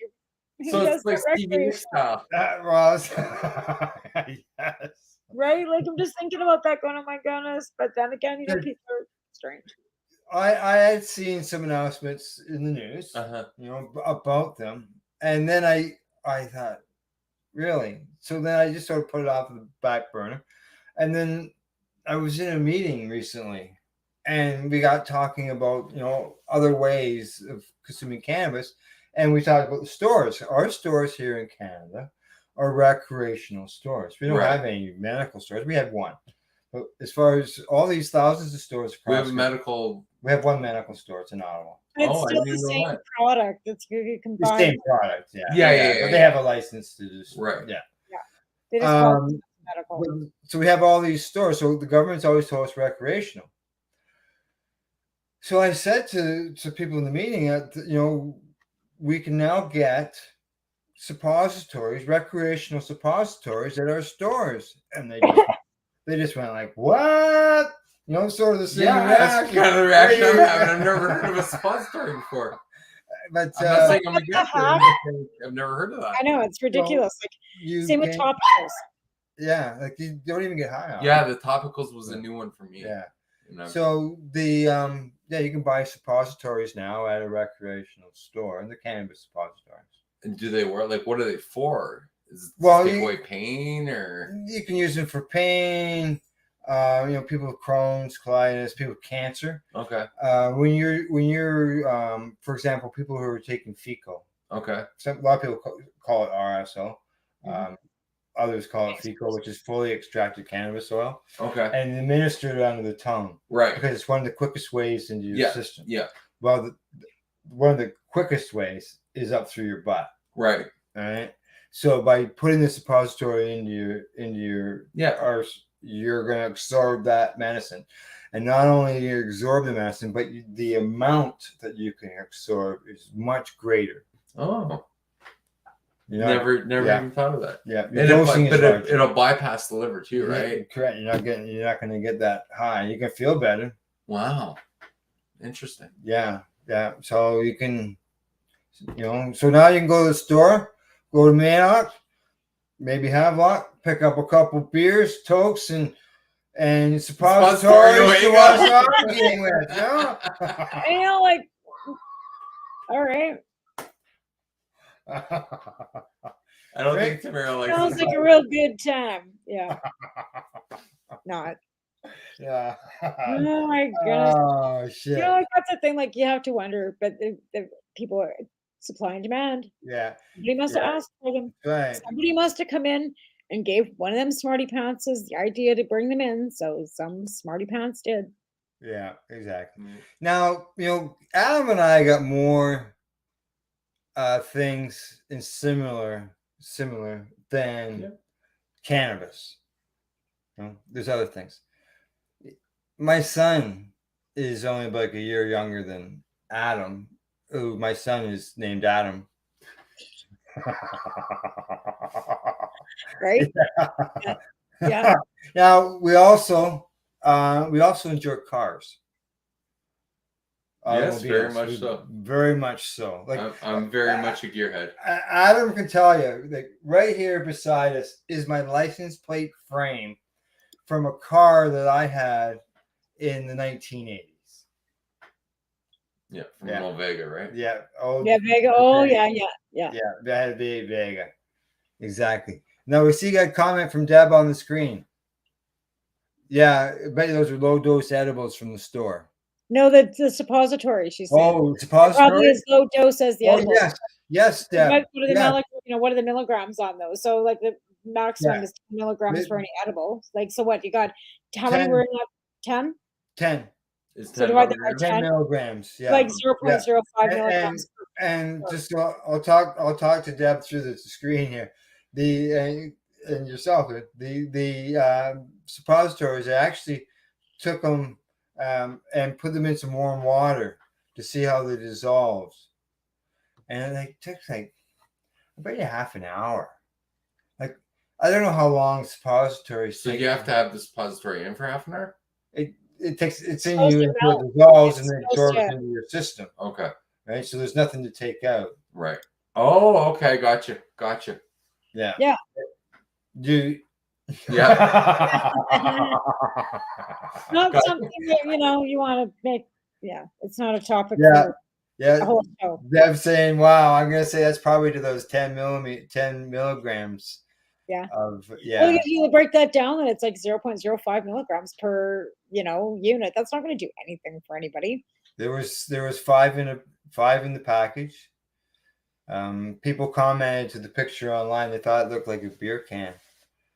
So it's like CBD stuff. Yes. Right, like I'm just thinking about that, going, oh my goodness. But then again, people are strange. I had seen some announcements in the news, about them, and then I thought, really? So then I just sort of put it off the back burner, and then I was in a meeting recently, and we got talking about other ways of consuming cannabis, and we talked about the stores. Our stores here in Canada are recreational stores. We don't have any medical stores. We have one. But as far as all these thousands of stores across, we have one medical store. It's in Ottawa. It's still the same product. It's you can buy the same product. Yeah. But they have a license to do Yeah. They just call it medical. So we have all these stores. So the government's always told us recreational. So I said to people in the meeting that we can now get suppositories, recreational suppositories at our stores, and they just went like, what? Sort of the same reaction. That's kind of the reaction I'm having. I've never heard of a suppository before. But I'm not saying I'm against it. I've never heard of that. I know, it's ridiculous. Same with topicals. Yeah, like you don't even get high on. Yeah, the topicals was a new one for me. Yeah. So the you can buy suppositories now at a recreational store, and the cannabis suppositories. And do they work? Like, what are they for? Is it to take away pain, or you can use them for pain? People with Crohn's, colitis, people with cancer. Okay. When you're for example, people who are taking fecal. Okay. A lot of people call it RSO. Others call it fecal, which is fully extracted cannabis oil. Okay. And administered under the tongue. Right. Because it's one of the quickest ways into your system. Yeah. Well, one of the quickest ways is up through your butt. Right. All right. So by putting the suppository into your you're going to absorb that medicine, and not only do you absorb the medicine, but the amount that you can absorb is much greger. Oh. Never even thought of that. Yeah, but it'll bypass the liver too, right? Yeah, correct. You're not going to get that high. You can feel better. Wow, interesting. Yeah. So you can, so now you can go to the store, go to Manock, maybe Havelock, pick up a couple beers, tokes, and suppositories to wash off again with. All right. I don't think Tamara likes. Sounds like a real good time. Yeah. Not. Yeah. Oh my goodness. Oh shit. That's the thing. Like you have to wonder, but the people are supply and demand. Yeah. Somebody must have asked for them. Right. Somebody must have come in and gave one of them smarty pantses the idea to bring them in. So some smarty pants did. Yeah, exactly. Now, Adam and I got more things in similar than cannabis. There's other things. My son is only like a year younger than Adam. Ooh, my son is named Adam. Right? Yeah. Yeah. Now we also enjoy cars. Yes, very Automobiles. much so. Very much so. Like I'm very much a gearhead. Adam can tell you, like right here beside us is my license plate frame from a car that I had in the 1980s. Yeah, from an old Vega, right? Yeah. Yeah, Vega. Oh, yeah. Yeah, that had the Vega. Exactly. Now we see a comment from Deb on the screen. Yeah, I bet those are low dose edibles from the store. No, the suppository, she said. Oh, suppository? Probably as low dose as the edibles. Yes, Deb. What are the milligrams on those? So like the maximum is 10 milligrams for any edible. Like, so what you got? How many were in that? 10? 10. So divide that by 10 milligrams. Yeah. Like 0.05 milligrams. And just I'll talk to Deb through the screen here. And yourself, the suppositories, I actually took them and put them in some warm water to see how they dissolved. And it took like about half an hour. Like, I don't know how long suppositories take. So you have to have the suppository in for half an hour? It's in you until it dissolves and then absorbs into your system. Okay. Right? So there's nothing to take out. Right. Oh, okay. Gotcha. Yeah. Yeah. Yeah. Not something that, you want to make. Yeah. It's not a topic. Yeah. For Yeah. a whole show. Deb's saying, wow, I'm going to say that's probably to those 10 milligrams. Yeah. Well, if you break that down, then it's like 0.05 milligrams per, unit. That's not going to do anything for anybody. There was 5 in the package. People commented to the picture online. They thought it looked like a beer can.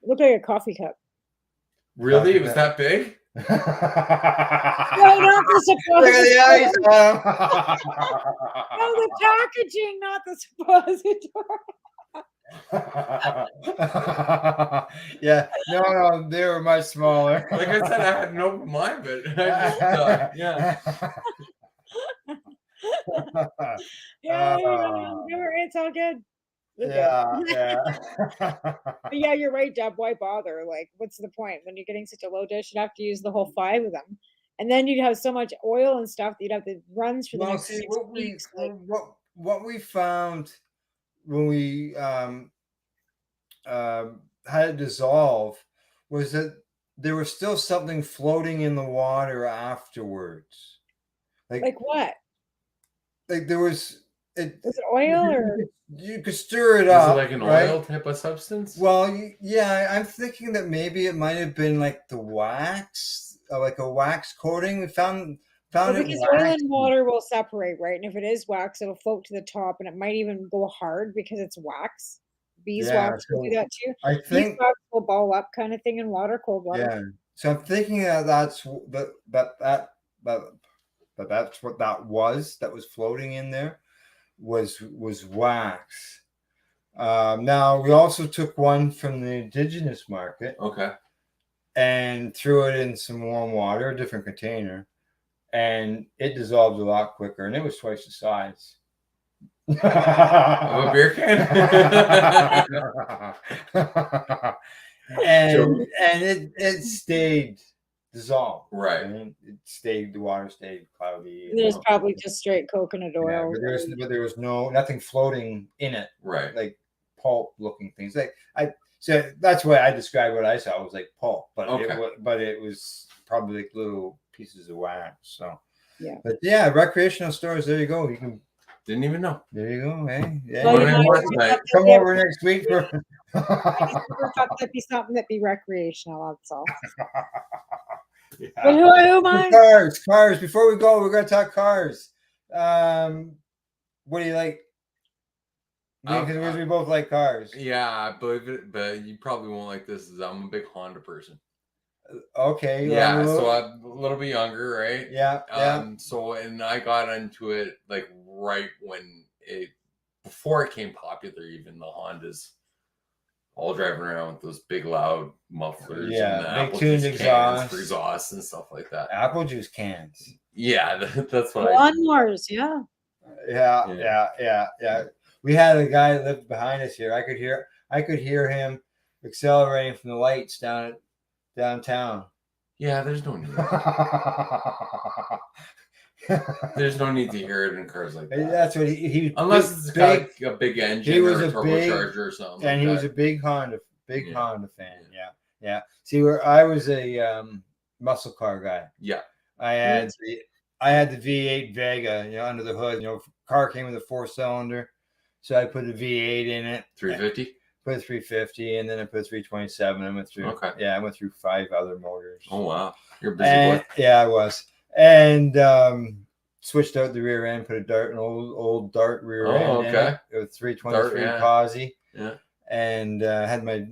It looked like a coffee cup. Really? It was that big? No, not the suppository. No, the packaging, not the suppository. Yeah, no, they were much smaller. Like I said, I had an open mind, but I just thought, yeah. It's all good. Yeah. But yeah, you're right, Deb. Why bother? Like, what's the point when you're getting such a low dose? You'd have to use the whole 5 of them, and then you'd have so much oil and stuff that you'd have to run through the next 6 weeks. What we found when we had it dissolve was that there was still something floating in the water afterwards. Like what? Like there was. Was it oil or? You could stir it up. Is it like an oil type of substance? Well, yeah, I'm thinking that maybe it might have been like the wax, like a wax coating. We found it because oil and water will separate, right? And if it is wax, it'll float to the top, and it might even go hard because it's wax. Beeswax will do that too. I think beeswax will ball up, kind of thing, in water, cold water. Yeah. So I'm thinking that's what that was floating in there. Was wax. Now we also took one from the indigenous market. Okay. And threw it in some warm water, a different container, and it dissolved a lot quicker, and it was twice the size. Of a beer can. and it stayed dissolved. Right. And the water stayed cloudy. There's probably just straight coconut oil. Yeah, but there was nothing floating in it. Right. Like pulp looking things. So that's why I described what I saw. It was like pulp, but it was probably like little pieces of wax. So yeah. But yeah, recreational stores. There you go. You can. Didn't even know. There you go. Hey, yeah. Come over next week for. I thought that'd be something that'd be recreational. That's all. Yeah. But who am I? Cars. Before we go, we're gonna talk cars. What do you like? Because we both like cars. Yeah, but you probably won't like this. Is I'm a big Honda person. Okay. Yeah, so I'm a little bit younger, right? Yeah. So and I got into it like right when before it came popular. Even the Hondas, all driving around with those big loud mufflers, and the big apple tuned juice exhaust. cans for exhaust and stuff like that. Apple juice cans. Yeah, that's what lawnmowers. Yeah. Yeah. We had a guy that lived behind us here. I could hear him accelerating from the lights downtown. Yeah, there's no need. There's no need to hear it in cars like that. That's what he unless it's got like a big engine he was or a big, turbocharger or something. And like he was a big Honda fan. Yeah. See, where I was a muscle car guy. Yeah. I had the V8 Vega, under the hood. Car came with a 4-cylinder, so I put a V8 in it. 350. Put a 350, and then I put a 327. I went through. Okay. Yeah, I went through 5 other motors. Oh wow, you're a busy boy. Yeah, I was, and switched out the rear end, put an old Dart rear end. Okay. In it with 323 Posi. Yeah. And had my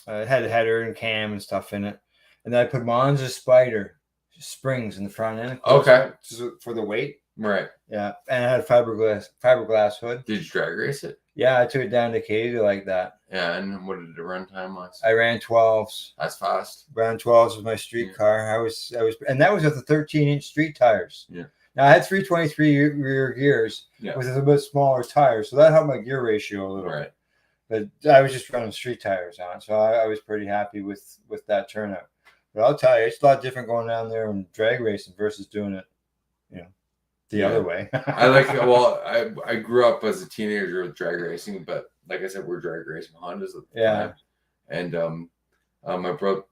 had a header and cam and stuff in it, and then I put Monza Spider springs in the front end. Okay. For the weight. Right. Yeah, and I had a fiberglass hood. Did you drag race it? Yeah, I took it down to Katy like that. Yeah, and what did the run time was? I ran 12s. That's fast. Ran 12s with my street car. I was, and that was with the 13-inch street tires. Yeah. Now I had 323 rear gears with a little bit smaller tires, so that helped my gear ratio a little. Right. But I was just running street tires on, so I was pretty happy with that turnout. But I'll tell you, it's a lot different going down there and drag racing versus doing it, the other way. I like it. Well, I grew up as a teenager with drag racing, but like I said, we're drag racing Hondas at the time. And my brother,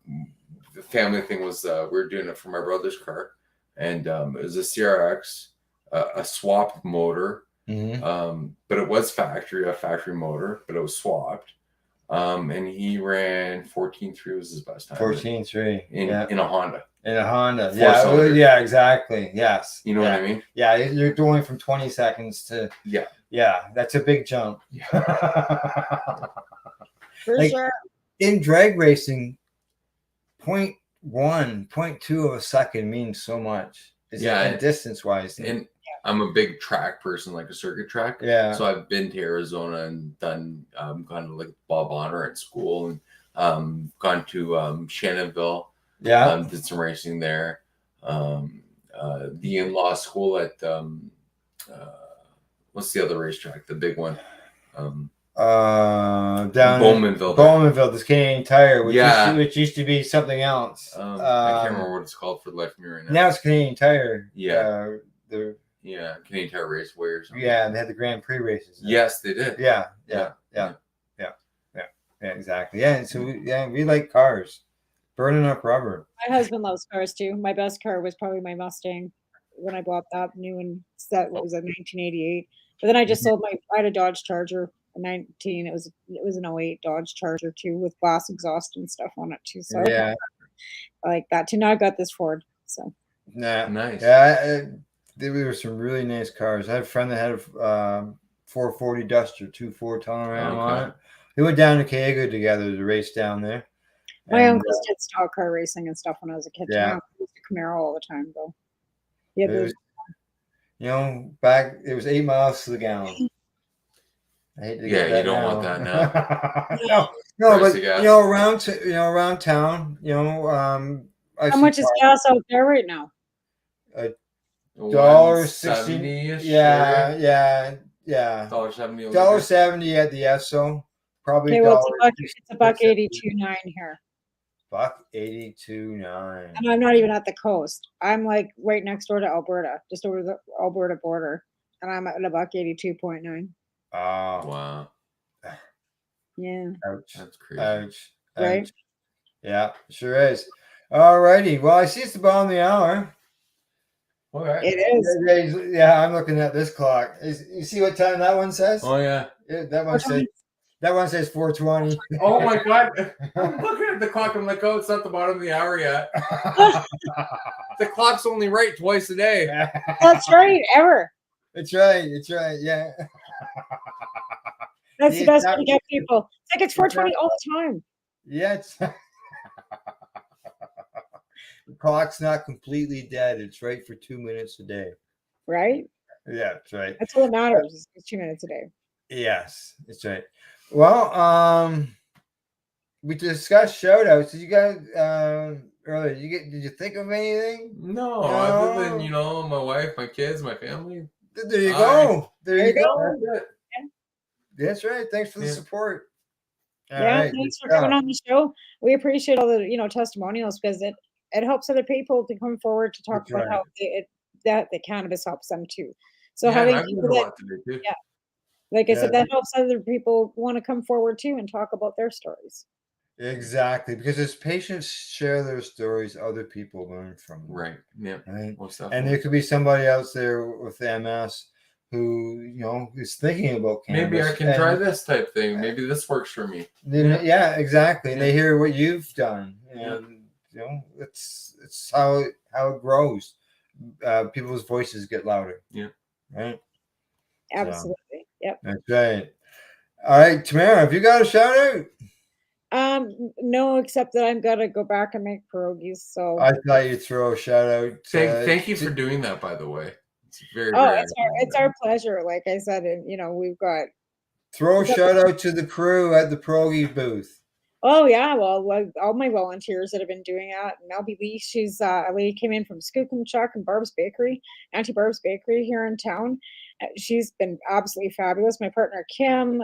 the family thing was we were doing it for my brother's car, and it was a CRX, a swapped motor, but it was a factory motor, but it was swapped. And he ran 14.3 was his best time. 14.3 in a Honda. In a Honda, Four-cylinder. yeah, exactly. Yes, you know what I mean. Yeah, you're going from 20 seconds to that's a big jump. For sure. In drag racing, 0.1, 0.2 of a second means so much. And distance wise. And I'm a big track person, like a circuit track. Yeah. So I've been to Arizona and done kind of like Bob Honor at school, and gone to Shannonville. Yeah. Did some racing there. The in-law school at what's the other racetrack? The big one. Down Bowmanville. Bowmanville, this Canadian Tire, which used to be something else. I can't remember what it's called for the life of me right now. Now it's Canadian Tire. Yeah. Canadian Tire Raceway or something. Yeah, and they had the Grand Prix races. Yes, they did. Yeah, exactly. Yeah, and so we like cars. Burning up rubber. My husband loves cars too. My best car was probably my Mustang when I bought that new and set. What was it, 1988? But then I just sold I had a Dodge Charger, a 19. It was an 08 Dodge Charger too, with glass exhaust and stuff on it too. So I like that too. Now I got this Ford. So nice. Yeah, there were some really nice cars. I had a friend that had a 440 Duster, 2.4 ton ram on it. We went down to Cayuga together to race down there. My uncles did stock car racing and stuff when I was a kid. Yeah. I used to Camaro all the time though. Yeah, back it was 8 miles to the gallon. I hate to get that you don't want that now. no, but around town, how much is gas out there right now? $1.60. Yeah. $1.70. $1.70 at the Esso. Probably it's $1.82.9 here. $1.82.9. And I'm not even at the coast. I'm like right next door to Alberta, just over the Alberta border, and I'm at $1.82.9. Oh wow. Yeah. Ouch. That's crazy. Ouch. Right? Yeah, sure is. All righty. Well, I see it's the bottom of the hour. Okay. It is. Yeah, I'm looking at this clock. You see what time that one says? Oh yeah. That one says 4:20. Oh my god. I'm looking at the clock. I'm like, it's not the bottom of the hour yet. The clock's only right twice a day. That's right. Ever. It's right. It's right. Yeah. That's the It's best way not- to get people. It's like it's 420 all the time, Yeah. The clock's not completely dead. It's right for 2 minutes a day. right? Yeah, that's right. That's all that matters. It's 2 minutes a day. Yes, that's right. Well, we discussed shout outs. Did you guys earlier? Did you think of anything? No, other than, you know, my wife, my kids, my family. There you go. There you go. That's it. That's right. Thanks for the support. All Yeah, right, thanks for good coming job. on the show. We appreciate all the testimonials because it helps other people to come forward to talk That's about right. how that the cannabis helps them too. So Yeah, and having I've people learned a that lot today too. yeah, like I Yeah. said, that helps other people want to come forward too and talk about their stories. Exactly, because as patients share their stories, other people learn from them. Right. Yeah. Right. Most And definitely. there could be somebody else there with MS who is thinking about cannabis. Maybe I can try this type thing. Maybe this works for me. Yeah, exactly. And Yeah. they hear what you've done, and it's how it grows. People's voices get louder. Yeah. Right. Absolutely. Yep. That's right. All right, Tamara, have you got a shout out? No, except that I'm gonna go back and make pierogies. So I thought you'd throw a shout out. Thank you for doing that, by the way. It's very, oh, very it's our pleasure. Like I said, and we've got Throw a shout out to the crew at the pierogi booth. Oh yeah, well, all my volunteers that have been doing that. Melby Lee, she's a lady came in from Skookumchuck and Barb's Bakery, Auntie Barb's Bakery here in town. She's been absolutely fabulous. My partner Kim.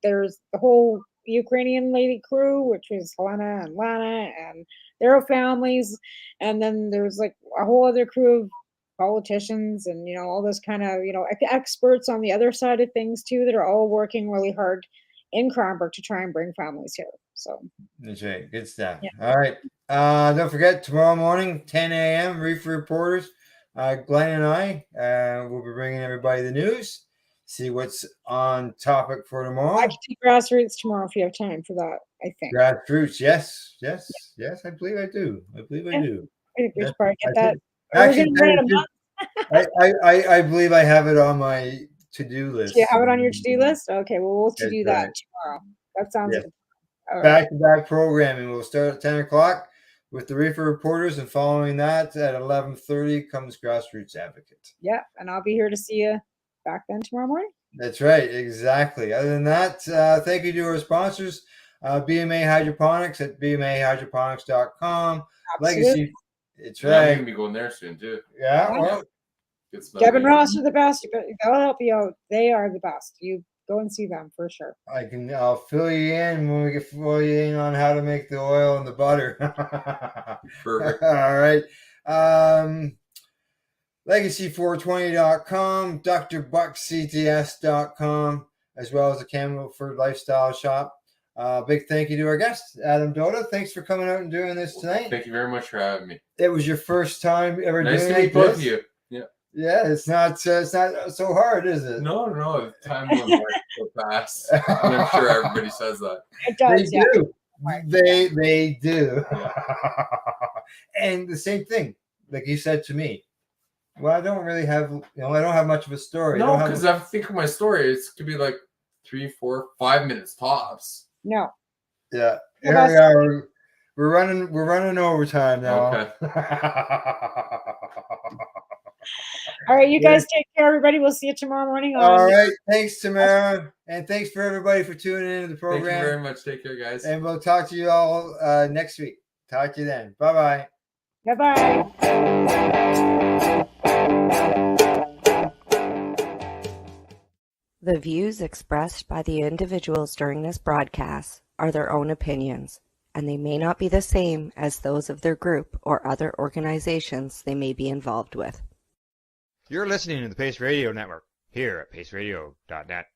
There's the whole Ukrainian lady crew, which was Helena and Lana and their families, and then there's like a whole other crew of politicians and all those kind of experts on the other side of things too that are all working really hard in Cranbrook to try and bring families here. So That's right. Good stuff. Yeah. All right. Don't forget, tomorrow morning, 10 a.m., Reefer Reporters. Glenn and I will be bringing everybody the news, see what's on topic for tomorrow. I can do grassroots tomorrow if you have time for that, I think. Grassroots, yes. I believe I do. I think we should probably get I that. think- Are we Actually, gonna run it a month? I believe I have it on my to-do list. Do you have it on your to-do list? Okay, well, we'll That's to-do that right. tomorrow. That sounds Yes. good. All right. Back-to-back programming. We'll start at 10 o'clock with the Reefer Reporters, and following that at 11:30 comes Grassroots Advocate. Yeah, and I'll be here to see you back then tomorrow morning. That's right, exactly. Other than that, thank you to our sponsors, BMA Hydroponics at bmahydroponics.com. Absolutely. Legacy, it's Yeah, I'm right. gonna be going there soon too. Yeah, Yeah. well, Good smell. Deb and Ross are the best. They'll help you out. They are the best. You go and see them for sure. I'll fill you in when we get fill you in on how to make the oil and the butter. Perfect. All right. Legacy420.com, drbuckcts.com, as well as the Campbellford Lifestyle Shop. Big thank you to our guest, Adam Doda. Thanks for coming out and doing this tonight. Thank you very much for having me. It was your first time ever Nice doing to meet it, both this? of you. Yeah. Yeah, it's not so hard, is it? No, the time went by so fast. And I'm sure everybody says that. It does. They do. They do. Yeah. And the same thing, like you said to me. Well, I don't really have, I don't have much of a story. No, because I think of my story, it could be like 3, 4, 5 minutes tops. No. Yeah. Well, Here we are. We're running overtime now. Okay. All right, you guys take care, everybody. We'll see you tomorrow morning. All right. Thanks, Tamara. And thanks for everybody for tuning into the program. Thank you very much. Take care, guys. And we'll talk to you all next week. Talk to you then. Bye-bye. Bye-bye. The views expressed by the individuals during this broadcast are their own opinions, and they may not be the same as those of their group or other organizations they may be involved with. You're listening to the Pace Radio Network here at paceradio.net.